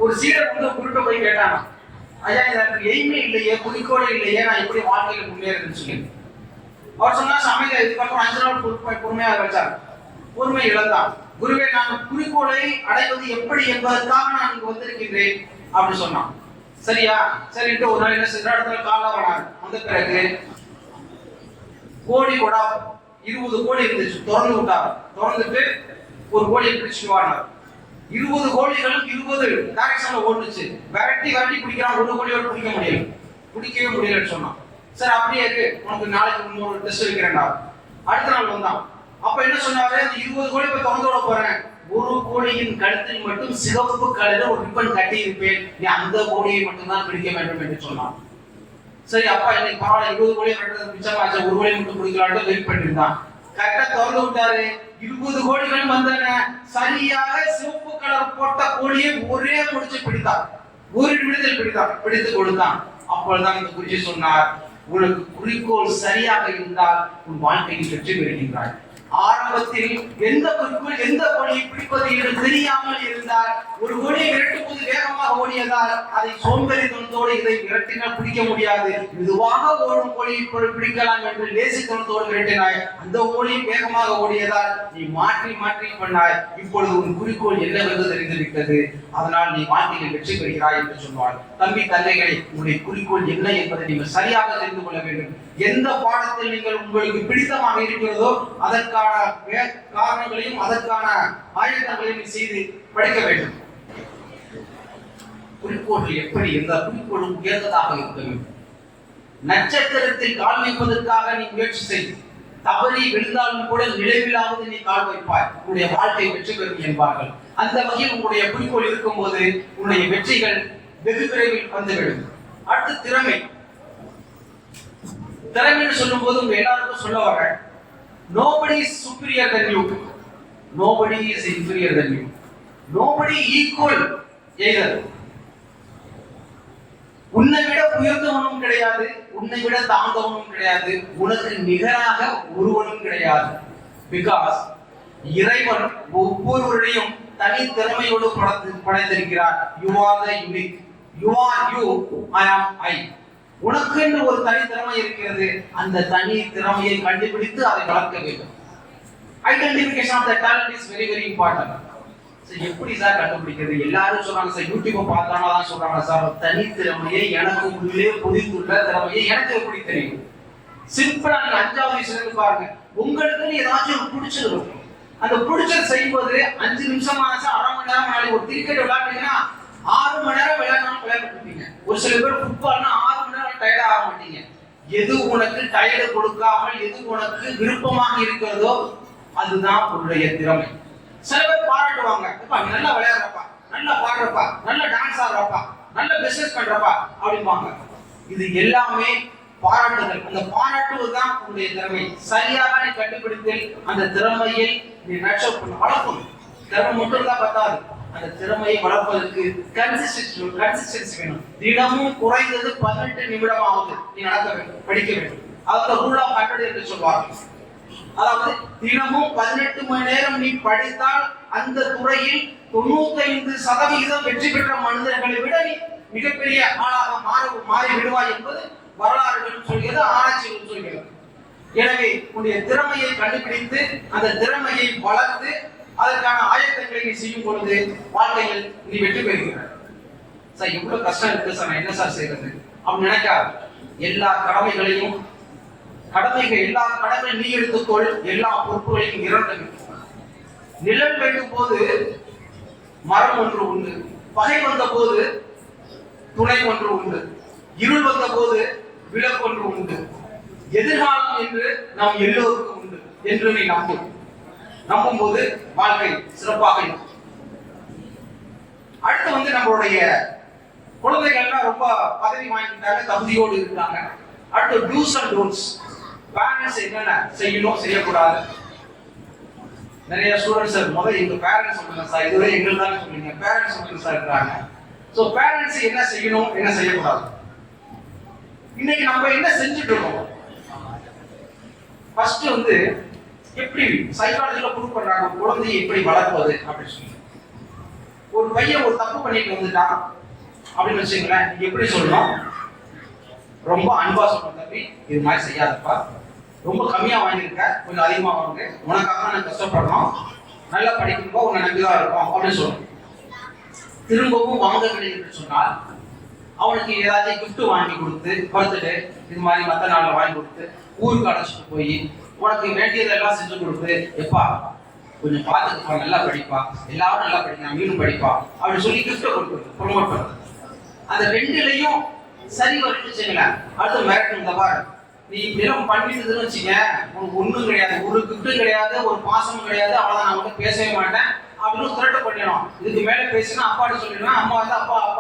ஒரு சீடர் வந்து குருட்ட போய் கேட்டாங்க, ஐயா எனக்கு எய்மே இல்லையே, குறிக்கோளே இல்லையே, நான் எப்படி வாழ்க்கையில முன்னேறதுன்னு சொல்லி. அவர் சொன்னா சமையல் இதுக்கப்புறம் 5 நாள் பொறுமையாக வச்சார். பொறுமை இழந்தான். குருவே, நான் குறிக்கோளை அடைவது எப்படி என்பதற்காக நான் இங்கு வந்திருக்கின்றேன் அப்படின்னு சொன்னான். சரியா? சரின்ட்டு ஒரு நாள் என்ன செய்யற இடத்துல கால வராங்க. அந்த பிறகு கோழி கூட 20 கோழி இருந்துச்சு, திறந்து விட்டார். திறந்துட்டு ஒரு கோழியை பிடிச்சிட்டு வாங்க. 20 கோழிகளும் 20 டைரக்ஷன்ல ஓடுச்சு. விரட்டி பிடிக்கிறான், ஒரு கோழியோட பிடிக்க முடியல, பிடிக்கவே முடியலன்னு சொன்னான். சரி அப்படியே இருக்கு, உனக்கு நாளைக்கு இன்னொரு டெஸ்ட் வைக்கிறேன்டா. அடுத்த நாள் வந்தான். அப்ப என்ன சொன்னாரு, அந்த 20 கோழி போய் திறந்து விட போறேன், ஒரு கோழியின் கழுத்தில் மட்டும் சிவப்பு கலர் ஒரு ரிப்பன் கட்டி இருப்பேன், நீ அந்த கோழியை மட்டும் தான் பிடிக்க வேண்டும் என்று சொன்னான். சரி அப்பா இன்னைக்கு பரவாயில்ல, 20 கோழியை வெட்டுறது மிச்சமாச்சு, ஒரு கோழி மட்டும் பிடிக்கலான்னு வெயிட் பண்ணிருந்தான். கரெக்டா திறந்து விட்டாரு. 20 கோழிகள் வந்தன. சரியாக சிவப்பு கலர் போட்ட கோழியை ஒரே முடிச்சு பிடித்தான், ஒரு நிமிடத்தில் பிடித்து கொடுத்தான். அப்பொழுதுதான் இந்த குருஜி சொன்னார், உனக்கு குறிக்கோள் சரியாக இருந்தால் உன் வாழ்க்கையில் வெற்றி பெறுகின்றாய். ஆரம்பத்தில் எந்த குறிக்கோள் எந்த கோழியை பிடிப்பது என்று தெரியாமல் இருந்தால், ஒரு கோழியை விரட்டும் போது வேகமாக ஓடியதால் அதை சோம்பேறித்தனத்தோடு இதை விரட்டினால் பிடிக்க முடியாது, மெதுவாக ஓடும் கோழியை பிடிக்கலாம் என்று லேசித்தனத்தோடு விரட்டினாய். அந்த கோழியை வேகமாக ஓடியதால் நீ மாற்றி பண்ணாய். இப்பொழுது உன் குறிக்கோள் என்னவென்று தெரிந்துவிட்டது, அதனால் நீ வாழ்க்கையில் வெற்றி பெறுகிறாய் என்று சொன்னார். தம்பி தந்தைகளை, உங்களுடைய குறிக்கோள் என்ன என்பதை நீங்கள் சரியாக தெரிந்து கொள்ள வேண்டும். எந்த பாடத்தில் நீங்கள் உங்களுக்கு பிடித்தமாக இருக்கிறதோ அதற்கான காரணங்களையும் அதற்கான ஆயத்தங்களையும் செய்து படிக்க வேண்டும். குறிக்கோள் எப்படி எந்த குறிக்கோளும் உயர்ந்ததாக இருக்க வேண்டும். நட்சத்திரத்தில் கால் வைப்பதற்காக நீ முயற்சி செய்து தவறி விழுந்தாலும் கூட நிலைவிலாவது நீ கால் வைப்பாய், உன்னுடைய வாழ்க்கை வெற்றி பெறும் என்பார்கள். அந்த வகையில் உங்களுடைய குறிக்கோள் இருக்கும் போது உன்னுடைய வெற்றிகள் வெகு விரைவில் வந்துவிடும். அடுத்து திறமை. திறமைன்னு சொல்லும் போது உங்க எல்லாருக்கும் சொல்ல வர, nobody is superior than you, nobody is inferior than you. nobody equal either. உன்னை விட உயர்ந்தவனும் கிடையாது, உன்னை விட தாழ்ந்தவனும் கிடையாது, உனக்கு நிகராக ஒருவனும் கிடையாது. பிகாஸ் இறைவன் ஒவ்வொருவரையும் தனி திறமையோடு படைத்திருக்கிறார். You are the unique, you are you, I am I. உனக்கு என்று ஒரு தனி திறமை இருக்கிறது. அந்த தனி திறமையை கண்டுபிடித்து அதை வளர்க்க வேண்டும். Identification of the talent is very very important. எப்படி சார் கண்டுபிடிக்கிறது? எல்லாரும் சொல்றாங்க சார், யூடியூப்பை பார்த்தாலும் தான் சொல்றாங்க சார், தனி திறமையை எனக்கு உள்ளே பொதித்துள்ள திறமையை எனக்கு எப்படி தெரியும்? சிம்பிளா நீங்க 5வது வயசுல பாருங்க, உங்களுக்கு ஏதாச்சும் ஒரு பிடிச்சது இருக்கும். அந்த பிடிச்சது செய்யும்போது 5 நிமிஷம் ஆச்சு, அரை மணி நேரம் ஆகி. ஒரு கிரிக்கெட் விளையாடுறீங்கன்னா 6 மணி நேரம் விளையாடணும் விளையாடுறீங்க. ஒரு சில பேர் ஃபுட்பால்னா 6 மணி நேரம் டயர்ட் ஆக மாட்டீங்க. எது உனக்கு டயர்டு கொடுக்காமல் எது உனக்கு விருப்பமாக இருக்கிறதோ அதுதான் உன்னுடைய திறமை. சில பேர் பாராட்டுவாங்க, நீ நல்லா விளையாடுறப்பா, நல்லா பாடுறப்பா, நல்ல டான்ஸ் ஆடுறப்பா, நல்ல பிசினஸ் பண்றப்பா அப்படிம்பாங்க. இது எல்லாமே பாராட்டுதல். அந்த பாராட்டுவதுதான் உன்னுடைய திறமை. சரியாக நீ கண்டுபிடித்து அந்த திறமையை நீ நர்ச்சர் பண்ண வளர்க்கணும். திறமை மட்டும் தான் பத்தாது, அந்த திறமையை வளர்ப்பதற்கு கன்சிஸ்டன்சி வேணும். தினமும் குறைந்தது 18 நிமிடமாவது நீ நடக்க வேண்டும், படிக்க வேண்டும். அதாவது ரூல் ஆஃப் 100 என்று சொல்வார்கள். அதாவது தினமும் 18 மணி நேரம் நீ படித்தால் அந்த துறையில் 95% வெற்றி பெற்ற மனிதர்களை விட நீ மிகப்பெரிய ஆளாக மாறி விடுவாய் என்பது வரலாறுகள் சொல்கிறது, ஆராய்ச்சிகள் சொல்கிறது. எனவே உன்னுடைய திறமையை கண்டுபிடித்து அந்த திறமையை வளர்த்து அதற்கான ஆயத்தங்களை நீ செய்யும் பொழுது வாழ்க்கையில் நீ வெற்றி பெறுகிறாய். சார் எவ்வளவு கஷ்டம் இருக்கு சார், நான் என்ன சார் செய்யறது அப்படின்னு நினைக்காது. எல்லா கடமைகள் நீ எடுத்துக்கொள். எல்லா பொறுப்புகளையும் இறந்து நிழல் வேண்டும் போது மரம் ஒன்று உண்டு, பகை வந்த போது துணை ஒன்று உண்டு, இருள் வந்த போது விளக்கு ஒன்று உண்டு, எதிர்காலம் என்று நாம் எல்லோருக்கும் உண்டு என்று நீ நம்பும் போது வாழ்க்கை சிறப்பாக இருக்கும். அடுத்து நம்மளுடைய குழந்தைகள்லாம் ரொம்ப பதவி வாங்கிட்டாங்க, தகுதியோடு இருக்காங்க. அடுத்து டூஸ் அண்ட் டோன்ட்ஸ். பேரண்ட்ஸ் என்னென்ன செய்யணும் செய்யக்கூடாது. நிறைய ஸ்டூடெண்ட்ஸ் முதல்ல எங்க பேரண்ட்ஸ் சொல்லுங்க சார், இதுவே எங்களுக்கு தானே சொல்லுங்க, பேரண்ட்ஸ் சொல்லுங்க சார் இருக்காங்க. ஸோ பேரண்ட்ஸ் என்ன செய்யணும் என்ன செய்யக்கூடாது. இன்னைக்கு நம்ம என்ன செஞ்சுட்டு இருக்கோம்? ஃபர்ஸ்ட் எப்படி சைக்காலஜில ப்ரூவ் பண்றாங்க குழந்தையை எப்படி வளர்ப்பது அப்படின்னு சொல்லி. ஒரு பையன் ஒரு தப்பு பண்ணிட்டு வந்துட்டான் அப்படின்னு வச்சுங்களேன், எப்படி சொல்லணும்? ரொம்ப அன்பா சொல்லணும், தம்பி இது மாதிரி செய்யாதப்பா, ரொம்ப கம்மியா வாங்கியிருக்க, கொஞ்சம் அதிகமா வாங்க, உனக்காக நான் கஷ்டப்படணும், நல்லா படிக்கும்போது உன்னை நம்பிதான் இருக்கும் அப்படின்னு சொல்லணும். திரும்பவும் வாங்கவில்லை என்று சொன்னால் அவனுக்கு ஏதாச்சும் கிஃப்ட் வாங்கி கொடுத்து, பர்த்டே இது மாதிரி மற்ற நாளில் வாங்கி கொடுத்து, ஊருக்கு அழைச்சிட்டு போய் உனக்கு வேண்டியதெல்லாம் செஞ்சு கொடுத்து, எப்பா கொஞ்சம் பார்த்துக்கப்பா, நல்லா படிப்பா, எல்லாரும் நல்லா படிக்கலாம், நீனும் படிப்பா அப்படின்னு சொல்லி கிஃப்ட்டை கொடுக்குறது, ப்ரொமோட் பண்ணுறது. அந்த ரெண்டுலையும் சரி வச்சுங்கள. அடுத்து மிரட்டு, பாரு நீ இப்படிலாம் பண்ணிட்டு வச்சுங்க, உனக்கு ஒன்றும் கிடையாது, ஒரு கிஃப்ட்டும் கிடையாது, ஒரு பாசமும் கிடையாது, அவ்வளோதான், நான் வந்து பேசவே மாட்டேன் அப்படின்னு திரட்ட பண்ணிடும். இதுக்கு மேலே பேசினா அப்பாட்ட சொல்லிடுவேன், அம்மா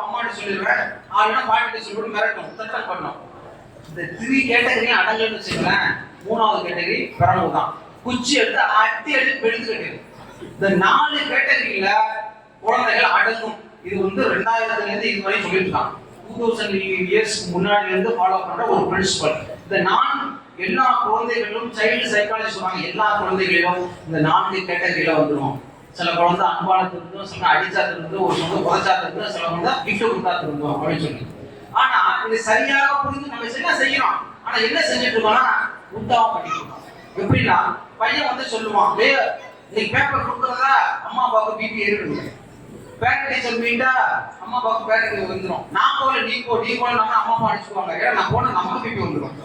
அம்மாட்ட சொல்லிடுவேன், அப்படின்னா பாட்டிட்ட சொல்லிட்டு மிரட்டும், திரட்டம் பண்ணும். இந்த 3 கேட்டகரி அடங்கன்னு வச்சுங்களேன். 3வது கேட்டகரி பிறகு தான், குச்சி எடுத்து அடி பெடுத்து கட்டிடும். இந்த 4 கேட்டகரியில குழந்தைகள் அடங்கும். இது 2000ல இருந்து இதுவரை சொல்லியிருக்காங்க. 2000 இயர்ஸ் முன்னாடி இருந்து ஃபாலோ பண்ற ஒரு பிரின்சிபல். இந்த எல்லா குழந்தைகளும் சைல்டு சைக்காலஜி சொல்றாங்க, எல்லா குழந்தைகளும் இந்த 4 கேட்டகரியில வந்துடும். சில குழந்தை அன்பால திருந்தும், சில அடிச்சா திருந்தும், ஒரு சொந்த புதைச்சா திருந்தும், சில குழந்தை கிஃப்ட் கொடுத்தா திருந்தும் அப்படின்னு சொல்லி. ஆனா இது சரியாக புரிந்து நம்ம என்ன செய்யறோம்? ஆனா என்ன செஞ்சுட்டு இருக்கோம்னா உத்தாவா பண்ணிக்கிறோம். எப்படின்னா பையன் சொல்லுவான், இன்னைக்கு பேப்பர் கொடுக்குறதா அம்மா அப்பாவுக்கு பிபி ஏறிடுங்க, பேரண்ட் டீச்சர் மீண்டா அம்மா அப்பாவுக்கு பேரண்ட் வந்துடும், நான் போல நீ போல நம்ம அம்மா அப்பா அடிச்சுக்குவாங்க, ஏன்னா நான் போன நமக்கு பிபி வந்துடும்.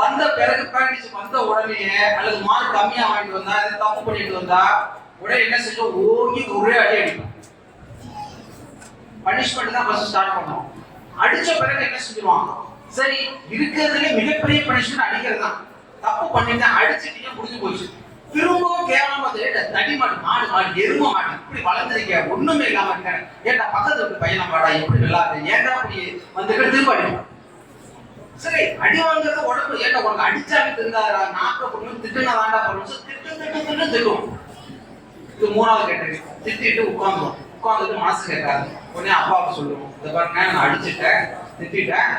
வந்த பிறகு பேரண்ட் டீச்சர் வந்த உடனே அல்லது மார்க் கம்மியா வாங்கிட்டு வந்தா, அது தப்பு பண்ணிட்டு வந்தா உடனே என்ன செஞ்சோம், ஓங்கி ஒரே அடி அடிக்கும். பனிஷ்மெண்ட் தான் ஃபர்ஸ்ட் ஸ்டார்ட் பண்ணுவோம். அடிச்ச பிறகு என்ன செஞ்சிருவாங்க, சரி இருக்கிறதுல மிகப்பெரிய பனிஷ்மெண்ட் அடிக்கிறது தான். தப்பு பண்ணிட்டு அடிச்சுட்டீங்க, முடிஞ்சு போச்சு. திரும்பவும் கேவலமா தடிமாடு, மாடு எரும மாடு இப்படி வளர்ந்துருக்க, ஒண்ணுமே இல்லாம இருக்க, ஏட்டா பக்கத்துல இருக்க பையனை பாடா எப்படி நல்லா இருக்கு, ஏட்டா அப்படி வந்து திரும்ப அடிக்கும். சரி அடி வாங்குறது உடம்பு, ஏட்டா உனக்கு அடிச்சாலும் திருந்தாரா, நாக்க பொண்ணு திட்டுனா தாண்டா பொண்ணு திட்டு திட்டுவோம். இது மூணாவது கேட்டகரி. திட்டிட்டு உட்காந்துட்டு மனசு கேட்காது. உடனே அப்பாவுக்கு சொல்லுவோம், இதை பாருங்க நான் அடிச்சுட்டேன், திட்டேன்,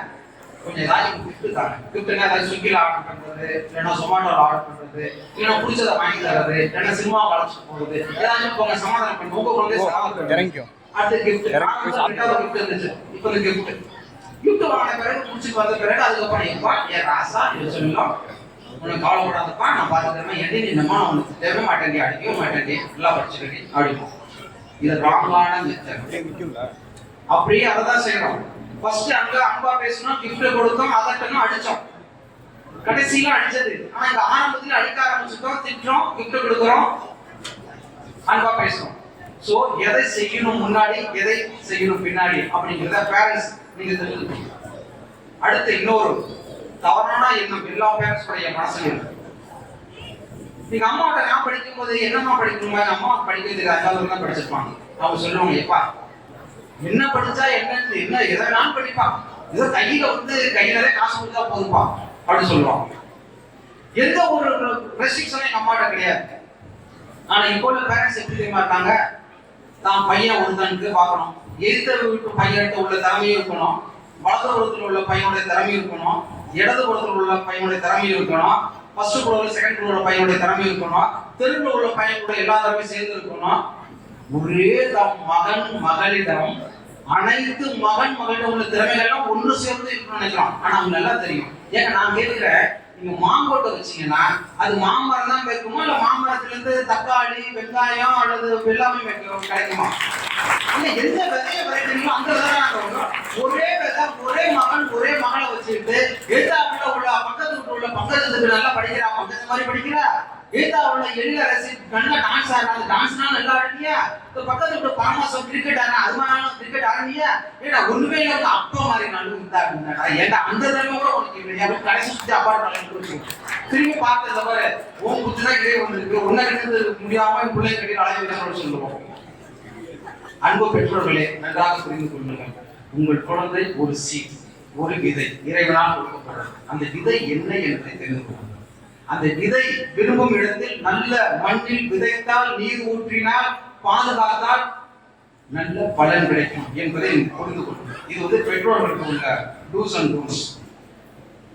கொஞ்சம் ஏதாச்சும் கிஃப்ட் தாங்க. கிஃப்ட்னா ஏதாச்சும் ஸ்விக்கியில் ஆர்டர் பண்றது, இல்லைன்னா சொமாட்டோவில் ஆர்டர் பண்றது, இல்லைன்னா பிடிச்சதை வாங்கி தர்றது, இல்லைன்னா சினிமா வளர்ச்சி போகுது, ஏதாச்சும் போங்க சமாதானம் பண்ணி உங்க குழந்தை சமாதானம். அடுத்த கிஃப்ட் இருந்துச்சு. இப்போ இந்த கிஃப்ட் வாங்கின பிறகு முடிச்சுட்டு வந்த பிறகு அதுக்கப்புறம் எப்பா என் ராசா இதை சொல்லலாம், உனக்கு கவலைப்படாதப்பா நான் பார்த்துக்கிறேன், எண்ணி நின்னமா நான் உனக்கு தேவை மாட்டேன், அடிக்கவே மாட்டேன், நல்லா படிச்சுக்கடி அப்படிப்போம். இது ராங்கான மெத்தட். அப்படியே அதை தான் செய்யறோம். ஃபர்ஸ்ட் அங்க அன்பா பேசணும், கிஃப்ட் கொடுத்தோம், அதட்டணும், அடிச்சோம், கடைசியில அடிச்சது. ஆனா இந்த ஆரம்பத்துல அடிக்க ஆரம்பிச்சுட்டோம், திட்டுறோம், கிஃப்ட் கொடுக்குறோம், அன்பா பேசணும். சோ எதை செய்யணும் முன்னாடி, எதை செய்யணும் பின்னாடி அப்படிங்கிறத பேரண்ட்ஸ் நீங்க தெரிஞ்சுக்கணும். அடுத்து இன்னொரு தவறான எண்ணம் எல்லா பேரண்ட்ஸோடைய மனசுல இருக்கு. நீங்க அம்மாவோட நான் படிக்கும் போது என்னம்மா படிக்கணுமா, அம்மா படிக்கிறது அஞ்சாவது தான் படிச்சிருப்பாங்க. அவங்க சொல்லுவாங்க, எப்பா என்ன படிச்சா என்னன்னு என்ன எதை நான் படிப்பான், ஏதோ கையில காசு கொடுத்தா போதுப்பா அப்படின்னு சொல்லுவாங்க. எந்த ஒரு ரெஸ்ட்ரிக்ஷனும் எங்க அம்மாட்ட கிடையாது. ஆனா இப்போ உள்ள பேரண்ட்ஸ் எப்படி தெரியுமா இருக்காங்க, தான் பையன் ஒருத்தனுக்கு பார்க்கணும், எதிர்த்த வீட்டு பையன்கிட்ட உள்ள திறமையும் இருக்கணும், வலது புறத்தில் உள்ள பையனுடைய திறமை இருக்கணும், இடது புறத்தில் உள்ள பையனுடைய திறமை இருக்கணும், ஃபர்ஸ்ட் ஃப்ளோர் செகண்ட் ஃப்ளோர் பையனுடைய திறமை இருக்கணும், தெருவில் உள்ள பையனோட எல்லா திறமையும் சேர்ந்து இருக்கணும். ஒரே தம் மகன் மகளிடம் அனைத்து மகளிடம் உள்ள திறமைகள்லாம் ஒன்று சேர்ந்து இருக்கணும்னு நினைக்கலாம். ஆனா அவங்க நல்லா தெரியும். ஏங்க நான் கேட்கிறேன், நீங்க மாங்கோட்டை வச்சீங்கன்னா அது மாமரம் தான் வைக்குமா, இல்ல மாமரத்துல இருந்து தக்காளி வெங்காயம் அல்லது எல்லாமே கிடைக்குமா? இல்ல எந்த விதைய விதைக்கிறீங்களோ அந்த விதை தான். ஒரே விதை ஒரே மகன் ஒரே மகளை வச்சுக்கிட்டு எழுத்தாப்புல உள்ள பக்கத்துக்கு உள்ள பக்கத்துக்கு நல்லா படிக்கிறா, பக்கத்து மாதிரி படிக்கிறா, எழுத்தாவுள்ள எழில ரசி நல்லா டான்ஸ் ஆடுறாங்க, டான்ஸ்னா நல்லா ஆடுறியா, இந்த பக்கத்துல பாமாசம் கிரிக்கெட் ஆடுறா, அது மாதிரி கிரிக்கெட் ஆடுறியா, ஏன்னா ஒண்ணுமே இல்லை அப்பா மாதிரி நடுவுதா ஏன்னா அந்த தடவை கூட உனக்கு இல்லையா கடைசி சுற்றி அப்பாடு திரும்பி பார்த்த தவிர உன் புத்தி தான் இதே வந்துருக்கு, உன்ன கிட்ட முடியாம பிள்ளை கட்டி அழைவு சொல்லுவோம். அன்பு பெற்றோர்களே நன்றாக புரிந்து கொள்ளுங்கள், உங்கள் குழந்தை ஒரு சீட், ஒரு விதை இறைவனால் கொடுக்கப்படுறது. அந்த விதை என்ன என்பதை தெரிந்து கொள்ளுங்கள். அந்த விதை விரும்பும் இடத்தில் நல்ல மண்ணில் விதைத்தால், நீர் ஊற்றினால், பாதுகாத்தால் நல்ல பலன் கிடைக்கும் என்பதை புரிந்து கொள்ளுங்கள். இது பெற்றோர்களுக்கு உள்ள டூஸ் அண்ட் டூன்ஸ்.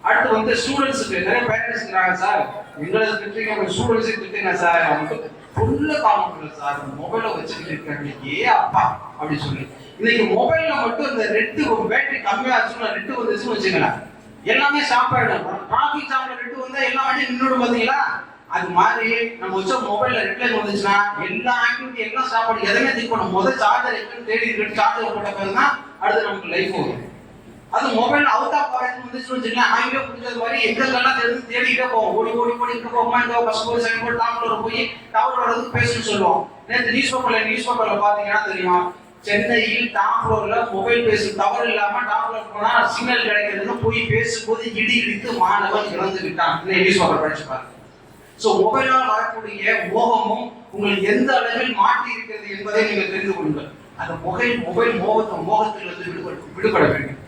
அடுத்து ஸ்டூடெண்ட்ஸுக்கு நிறைய பேரண்ட்ஸ் இருக்கிறாங்க, சார் எங்களுக்கு திட்டுறீங்க, ஸ்டூடெண்ட்ஸுக்கு திட்டுங்க சார், அவங்க ஃபுல்ல காமெண்ட்ல சார் மொபைலை வச்சுக்கிட்டு இருக்காங்க, ஏ அப்பா அப்படி சொல்லி. இன்னைக்கு மொபைல்ல மட்டும் இந்த ரெட்டு பேட்டரி கம்மியாச்சுன்னா ரெட்டு வந்துச்சுன்னு வச்சுக்கலாம், எல்லாமே ஸ்டாப் ஆயிடும். டிராபிக் ஜாம்ல ரெட்டு வந்தா எல்லா வண்டியும் நின்றுடும் பாத்தீங்களா? அது மாதிரி நம்ம வச்ச மொபைல்ல ரெட் லைட் வந்துச்சுன்னா எல்லா ஆக்டிவிட்டி எல்லாம் ஸ்டாப் ஆகும். எதுவுமே திங்க் பண்ணும், முதல் சார்ஜர் எங்கன்னு தேடி இருக்கு, சார்ஜர் போட்ட பிறகுதான் அடுத்து நமக்கு லைஃப் வரும். அது மொபைல் அவுட் ஆஃப் கவரேஜ் வந்துச்சுன்னு வச்சுக்கலாம், ஆகியவே பிடிச்சது மாதிரி எங்கெல்லாம் தேடிக்கிட்டே போவோம், ஓடி போயிட்டு போவோமா, இந்த பஸ் போய் செகண்ட் போய் டாப்ல போய் டவர் வரதுக்கு பேசணும்னு சொல்லுவோம். நேற்று நியூஸ் பேப்பர்ல பாத்தீங்கன்னா தெரியுமா, சென்னையில் டாப் ஃப்ளோர்ல மொபைல் பேசும் டவர் இல்லாம டாப் ஃப்ளோர் போனா சிக்னல் கிடைக்கிறதுன்னு போய் பேசும்போது இடித்து மாணவன் இறந்து விட்டான். நியூஸ் பேப்பர் படிச்சு பாருங்க. சோ மொபைலால் வரக்கூடிய மோகமும் உங்களுக்கு எந்த அளவில் மாற்றி இருக்கிறது என்பதை நீங்கள் தெரிந்து கொள்ளுங்கள். அந்த மொபைல் மோகத்திலிருந்து விடுபட வேண்டும்.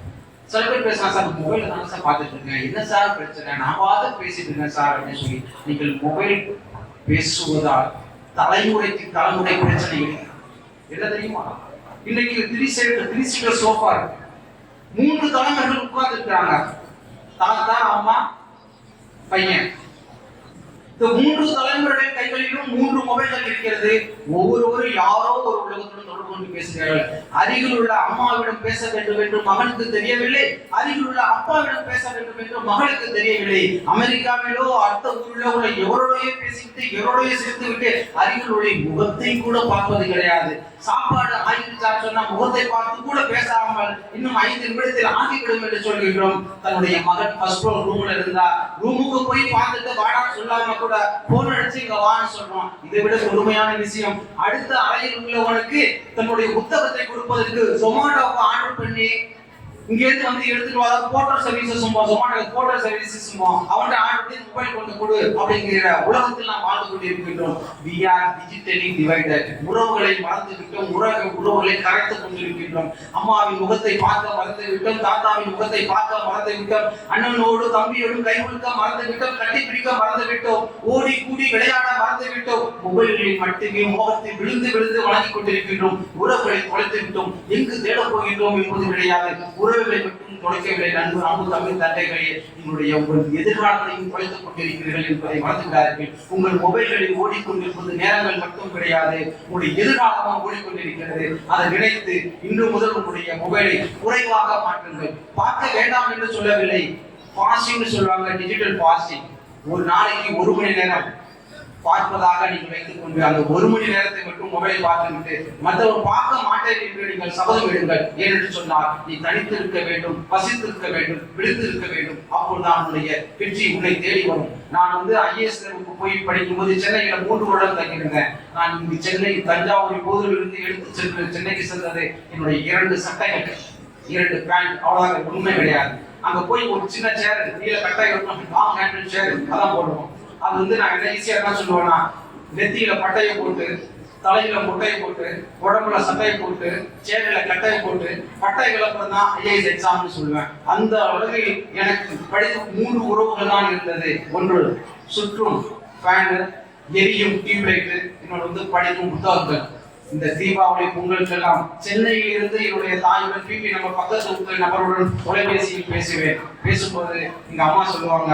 சில பேர் பேசலாம், சார் மொபைல தானே சார் பார்த்துட்டு இருக்கேன், என்ன சார் பிரச்சனை, நான் பார்த்து பேசிட்டு இருக்கேன் சார் அப்படின்னு சொல்லி. நீங்கள் மொபைல் பேசுவதால் தலைமுறைக்கு தலைமுறை பிரச்சனை என்ன தெரியுமா? இன்னைக்கு த்ரீ சீட்டர் சோஃபா இருக்கு, 3 தலைமுறைகள் உட்கார்ந்து இருக்காங்க, தாத்தா அம்மா பையன். இந்த 3 தலைமுறைகள் கைகளிலும் 3 மொபைல்கள் இருக்கிறது. ஒவ்வொருவரும் யாரோ ஒரு உலகத்துடன் தொடர்பு கொண்டு பேசுகிறார்கள். அருகில் உள்ள அம்மாவிடம் பேச வேண்டும் என்று மகனுக்கு தெரியவில்லை, அருகில் உள்ள அப்பாவிடம் பேச வேண்டும் என்று மகளுக்கு தெரியவில்லை. அமெரிக்காவிலோ அடுத்த ஊரிலோ உள்ள எவரோடையே பேசிவிட்டு எவரோடையே சேர்த்து விட்டு அருகில் உள்ள முகத்தை கூட பார்ப்பது கிடையாது. சாப்பாடு ஆகிவிட்டார் சொன்னா முகத்தை பார்த்து கூட பேசாமல் இன்னும் 5 நிமிடத்தில் ஆகிவிடும் என்று சொல்கின்றோம். தன்னுடைய மகன் ஃபர்ஸ்ட் ஃப்ளோர் ரூம்ல இருந்தா ரூமுக்கு போய் பார்த்துட்டு வாடான்னு சொல்லாம கூட போன் அடிச்சு இங்க வான்னு சொல்றோம். இதை விட கொடுமையான விஷயம், அடுத்த அறையில் உள்ளவனுக்கு தன்னுடைய புத்தகத்தை கொடுப்பதற்கு ஜொமேட்டோவை ஆர்டர் பண்ணி இங்க இருந்து வந்து எடுத்துட்டு வர portal services Zomato portal services அவன்கிட்ட ஆர்டர் பண்ணி மொபைல் கொண்டு கொடு அப்படிங்கிற உலகத்தில் நாம் வாழ்ந்து கொண்டு இருக்கின்றோம். we are digitally divided. உறவுகளை மறந்து விட்டோம், உறவுகளை கரைத்துக் கொண்டிருக்கின்றோம். அம்மாவின் முகத்தை பார்க்க மறந்து விட்டோம், தாத்தாவின் முகத்தை பார்க்க மறந்து விட்டோம், அண்ணனோடு தம்பியோடும் கை கொடுக்க மறந்து விட்டோம், கட்டி பிடிக்க மறந்து விட்டோம், ஓடி கூடி விளையாட மறந்து விட்டோம். மொபைல்களில் மட்டுமே மோகத்தை விழுந்து விழுந்து வணங்கிக் கொண்டிருக்கின்றோம். உறவுகளை தொலைத்து விட்டோம். எங்கு தேடப் போகின்றோம் என்பது கிடையாது. உறவுகளை மட்டும் தொலைக்கவில்லை. அன்பு தமிழ் தந்தைகளே, உங்கள் எதிர்காலத்தையும் தொலைத்துக் கொண்டிருக்கிறீர்கள் என்பதை மறந்துவிடாதீர்கள். உங்கள் மொபைல்களில் ஓடிக்கொண்டிருப்பது நேரங்கள் மட்டும் கிடையாது, உங்களுடைய எதிர்காலமாக ஓடிக்கொண்டிருக்கிறது. அதை நினைத்து இன்று முதல் உங்களுடைய மொபைலை குறைவாக மாற்றுங்கள். பார்க்க வேண்டாம் என்று சொல்லவில்லை, பாசிங் சொல்லுவாங்க, டிஜிட்டல் பாசிங். ஒரு நாளைக்கு 1 மணி நேரம் பார்ப்பதாக நீங்கள் வைத்துக் கொண்டு அந்த 1 மணி நேரத்தை மட்டும் மொபைலை பார்த்துவிட்டு மற்றவர் பார்க்க மாட்டேன் என்று நீங்கள் சபதம் எடுங்கள். ஏனென்று சொன்னால் நீ தனித்து இருக்க வேண்டும், பசித்திருக்க வேண்டும், விழுந்து இருக்க வேண்டும். அப்போதுதான் உன்னுடைய வெற்றி உன்னை தேடி வரும். நான் IAS போய் படிக்கும் போது சென்னையில 3 வருடம் தங்கியிருந்தேன். நான் இங்கு சென்னை தஞ்சாவூர் போதிலிருந்து எடுத்து சென்று சென்னைக்கு சென்றது என்னுடைய 2 சட்டைகள், 2 பேண்ட், அவ்வளவுதான், உண்மை கிடையாது. அங்க போய் ஒரு சின்ன சேர், நீல கட்டாய் லாங் ஹேண்டில் சேர், அதான் போடுவோம். அது நான் என்ன ஈஸியா என்ன சொல்லுவேன்னா, நெத்தியில பட்டையை போட்டு, தலையில முட்டையை போட்டு, உடம்புல சட்டையை போட்டு, சேரில கட்டையை போட்டு, பட்டைகள் அப்புறம் தான் IAS எக்ஸாம்னு சொல்லுவேன். அந்த அளவில் எனக்கு படித்த 3 உறவுகள் தான் இருந்தது. ஒன்று சுற்றும் ஃபேனு, எரியும் டியூப்லைட், இன்னொன்று படிக்கும் புத்தகங்கள். இந்த தீபாவளி பொங்கலுக்கெல்லாம் சென்னையில் இருந்து என்னுடைய தாயுடன் பிபி நம்ம பக்கத்து நபருடன் தொலைபேசியில் பேசும்போது எங்க அம்மா சொல்லுவாங்க,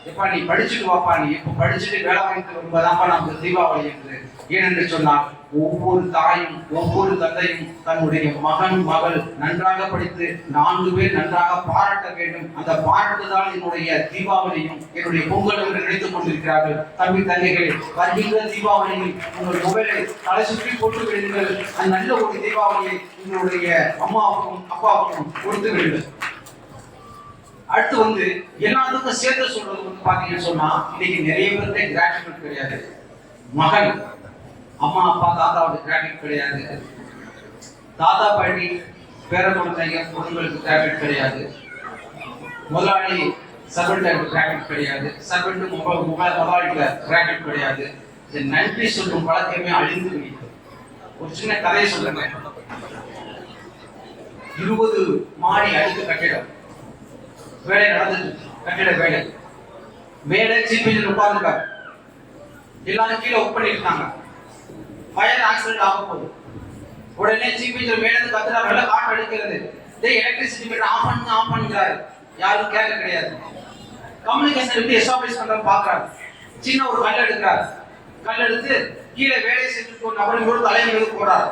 எப்பா நீ படிச்சுட்டு வாப்பா, நீ இப்ப படிச்சுட்டு வேலை வாங்கிட்டு வரும்போதாப்பா நமக்கு தீபாவளி என்று. ஏனென்று சொன்னால் ஒவ்வொரு தாயும் ஒவ்வொரு தந்தையும் தன்னுடைய மகன் மகள் நன்றாக படித்து 4 பேர் நன்றாக பாராட்ட வேண்டும். அந்த பாராட்டுதான் என்னுடைய தீபாவளியும் என்னுடைய பொங்கலும் என்று நினைத்துக் கொண்டிருக்கிறார்கள். தம்பி தங்கைகளே, வருகின்ற தீபாவளியில் உங்கள் மொபைலை தலை சுற்றி போட்டு விடுங்கள். அந்த நல்ல ஒரு தீபாவளியை உங்களுடைய அம்மாவுக்கும் அப்பாவுக்கும் கொடுத்து விடுங்கள். அடுத்து எல்லாத்துக்கும் சேர்த்து சொல்றது பாத்தீங்கன்னு சொன்னா, இன்னைக்கு நிறைய பேருக்கு கிராட்டிடியூட் கிடையாது. மகன் அம்மா அப்பா தாத்தாவோட கிராட்டிடியூட் கிடையாது. தாத்தா பாட்டி பேர குழந்தைங்க பொண்ணுங்களுக்கு கிராட்டிடியூட் கிடையாது. முதலாளி சர்வெண்ட் கிராட்டிடியூட் கிடையாது. சர்வெண்ட் முதலாளிக்கு கிராட்டிடியூட் கிடையாது. இந்த நன்றி சொல்லும் பழக்கமே அழிந்து விட்டது. ஒரு சின்ன கதையை சொல்லுங்க. 20 மாடி அடுக்கு கட்டிடம் வேலை நடந்துட்டு, கட்டிட வேலை மேலே சீஃப் இன்ஜினியர் உட்கார்ந்துருக்காரு. எல்லாரும் கீழே ஒர்க் பண்ணிட்டு இருக்காங்க. ஃபயர் ஆக்சிடென்ட் ஆக போகுது. உடனே சீஃப் இன்ஜினியர் மேலே இருந்து கத்துறாரு, காற்று அடிக்கிறது, எலக்ட்ரிசிட்டி மீட்டர் ஆஃப் பண்ணுறாரு. யாரும் கேட்க கிடையாது. கம்யூனிகேஷன் எப்படி எஸ்டாப்ளிஷ் பண்றது பாக்குறாரு. சின்ன ஒரு கல் எடுக்கிறார். கல் எடுத்து கீழே வேலையை செஞ்சுட்டு ஒரு நபரோட தலைமை மீது போடுறாரு.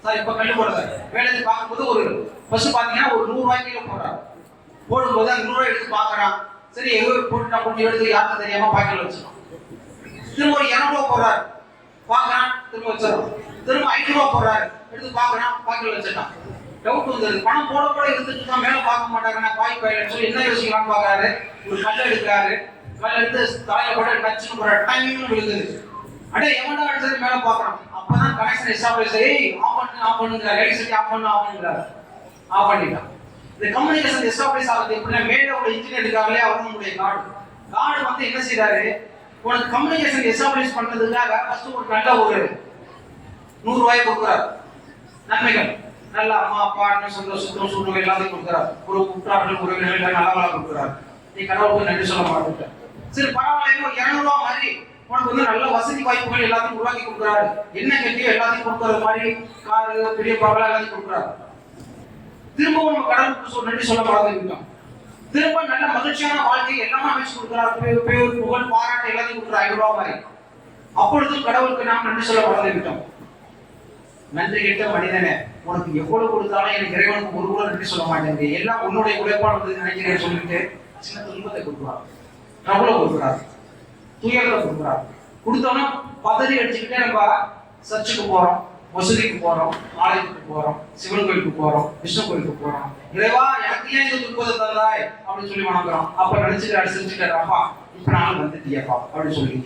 சார் இப்ப கல் போடுறாரு. வேலையை பார்க்கும்போது ஒரு பசு பாத்தீங்கன்னா ஒரு 100 ரூபாய் கீழே போடுறாரு. போடும்போது அந்த 100 ரூபாய் எடுத்து பாக்குறான். சரி எங்க போட்டு கொஞ்சம் எடுத்து யாருக்கும் தெரியாம பாக்கெட்ல வச்சிருக்கான். திரும்ப ஒரு 200 ரூபாய் போடுறாரு. பாக்குறான், திரும்ப வச்சிடறான். திரும்ப 500 ரூபாய் போடுறாரு. எடுத்து பாக்குறான், பாக்கெட்ல வச்சிருக்கான். டவுட் வந்துருது. பணம் போட கூட இருந்துட்டு தான் மேல பார்க்க மாட்டாங்கன்னா பாய் பாயில சொல்லி என்ன யோசிக்கலாம்னு பாக்குறாரு. ஒரு கல் எடுக்கிறாரு. கல் எடுத்து தலையில போட்டு நச்சுன்னு போற டைமிங்னு விழுகுது. அடே எவன்டா அடிச்சது மேல பாக்குறான். அப்பதான் கனெக்ஷன் எஸ்டாப்ளிஷ் ஆகி ஆஃப் பண்ணுங்க எலக்ட்ரிசிட்டி ஆஃப் பண்ணுங்கிறாரு. ஆஃப் பண்ணிட்டான். இந்த கம்யூனிகேஷன் எஸ்டாப்ளிஷ் ஆகுது எப்படின்னா, மேல உள்ள இன்ஜினியர் இருக்காங்களே அவங்களுடைய கார்டு என்ன செய்யறாரு, உனக்கு கம்யூனிகேஷன் எஸ்டாப்ளிஷ் பண்றதுக்காக ஃபர்ஸ்ட் ஒரு நல்ல ஒரு 100 ரூபாய் கொடுக்குறாரு. நன்மைகள் நல்ல அம்மா அப்பா சொந்த சுத்தம் சூழ்நிலை எல்லாத்தையும் கொடுக்குறாரு. ஒரு உற்றார்கள் உறவினர்கள் நல்லவங்களா கொடுக்குறாரு. நீ கடவுளுக்கு நன்றி சொல்ல மாட்டேன். சரி பரவாயில்ல, ஒரு 200 ரூபாய் மாதிரி உனக்கு நல்ல வசதி வாய்ப்புகள் எல்லாத்தையும் உருவாக்கி கொடுக்குறாரு. என்ன கேட்டியோ எல்லாத்தையும் கொடுக்குறது மாதிரி காரு பெரிய பரவாயில்ல எல்லாத்தையும் கொடுக்குறாரு. திரும்பவும் நம்ம கடவுளுக்கு நன்றி சொல்ல மறந்துவிட்டோம். திரும்ப நல்ல மகிழ்ச்சியான வாழ்க்கை எல்லாமே அமைச்சு கொடுக்குறாரு. பேர் புகழ் பாராட்டு எல்லாத்தையும் கொடுக்குறாரு 500 ரூபாய் மாதிரி. அப்பொழுதும் கடவுளுக்கு நாம் நன்றி சொல்ல மறந்துவிட்டோம். நன்றி கேட்ட மனிதனே, உனக்கு எவ்வளவு கொடுத்தாலும் எனக்கு இறைவனுக்கு ஒரு கூட நன்றி சொல்ல மாட்டேங்குது, எல்லாம் உன்னுடைய உழைப்பால் வந்து நினைக்கிறேன் சொல்லிட்டு சின்ன துன்பத்தை கொடுக்குறார், பிரபல கொடுக்குறார், துயரத்தை கொடுக்குறார். கொடுத்தோன்னா பதறி அடிச்சுக்கிட்டே நம்ம சர்ச்சுக்கு போறோம், மசூதிக்கு போறோம், ஆலயத்துக்கு போறோம், சிவன் கோயிலுக்கு போறோம், விஷ்ணு கோயிலுக்கு போறோம். இறைவா எனக்கு ஏன் இந்த துன்பத்தை தந்தாய் அப்படின்னு சொல்லி வணங்குறோம். அப்ப நினைச்சுட்டு சிரிச்சுட்டாரு, அப்பா இப்ப நானும் வந்துட்டியப்பா அப்படின்னு சொல்லி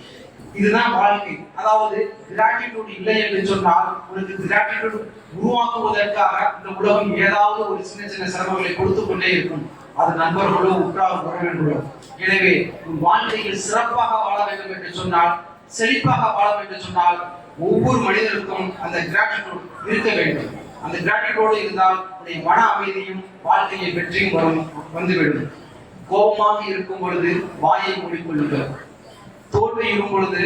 இதுதான் வாழ்க்கை. அதாவது கிராட்டிடியூட் இல்லை என்று சொன்னால் உனக்கு கிராட்டிடியூட் உருவாக்குவதற்காக இந்த உலகம் ஏதாவது ஒரு சின்ன சின்ன சிரமங்களை கொடுத்து கொண்டே இருக்கும். அது நண்பர்களோ உற்றார் உறவினர்களோ. எனவே உன் வாழ்க்கையில் சிறப்பாக வாழ வேண்டும் என்று சொன்னால், செழிப்பாக வாழ வேண்டும் என்று சொன்னால், ஒவ்வொரு மனிதருக்கும் அந்த கிராட்டிடியூட் இருக்க வேண்டும். அந்த கிராட்டிடியூடோடு இருந்தால் உன்னுடைய மன அமைதியும் வாழ்க்கையில் வெற்றியும் வந்துவிடும். கோபமாக இருக்கும் பொழுது வாயை மூடிக்கொள்ளுங்கள், தோல்வி இருக்கும் பொழுது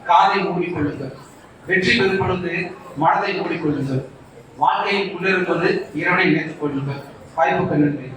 காதை மூடிக்கொள்ளுங்கள், வெற்றி பெறும் பொழுது மனதை மூடிக்கொள்ளுங்கள், வாழ்க்கையில் முன்னேறும்போது இறைவனை நினைத்துக் கொள்ளுங்கள். வாய்ப்புக்கு நன்றி.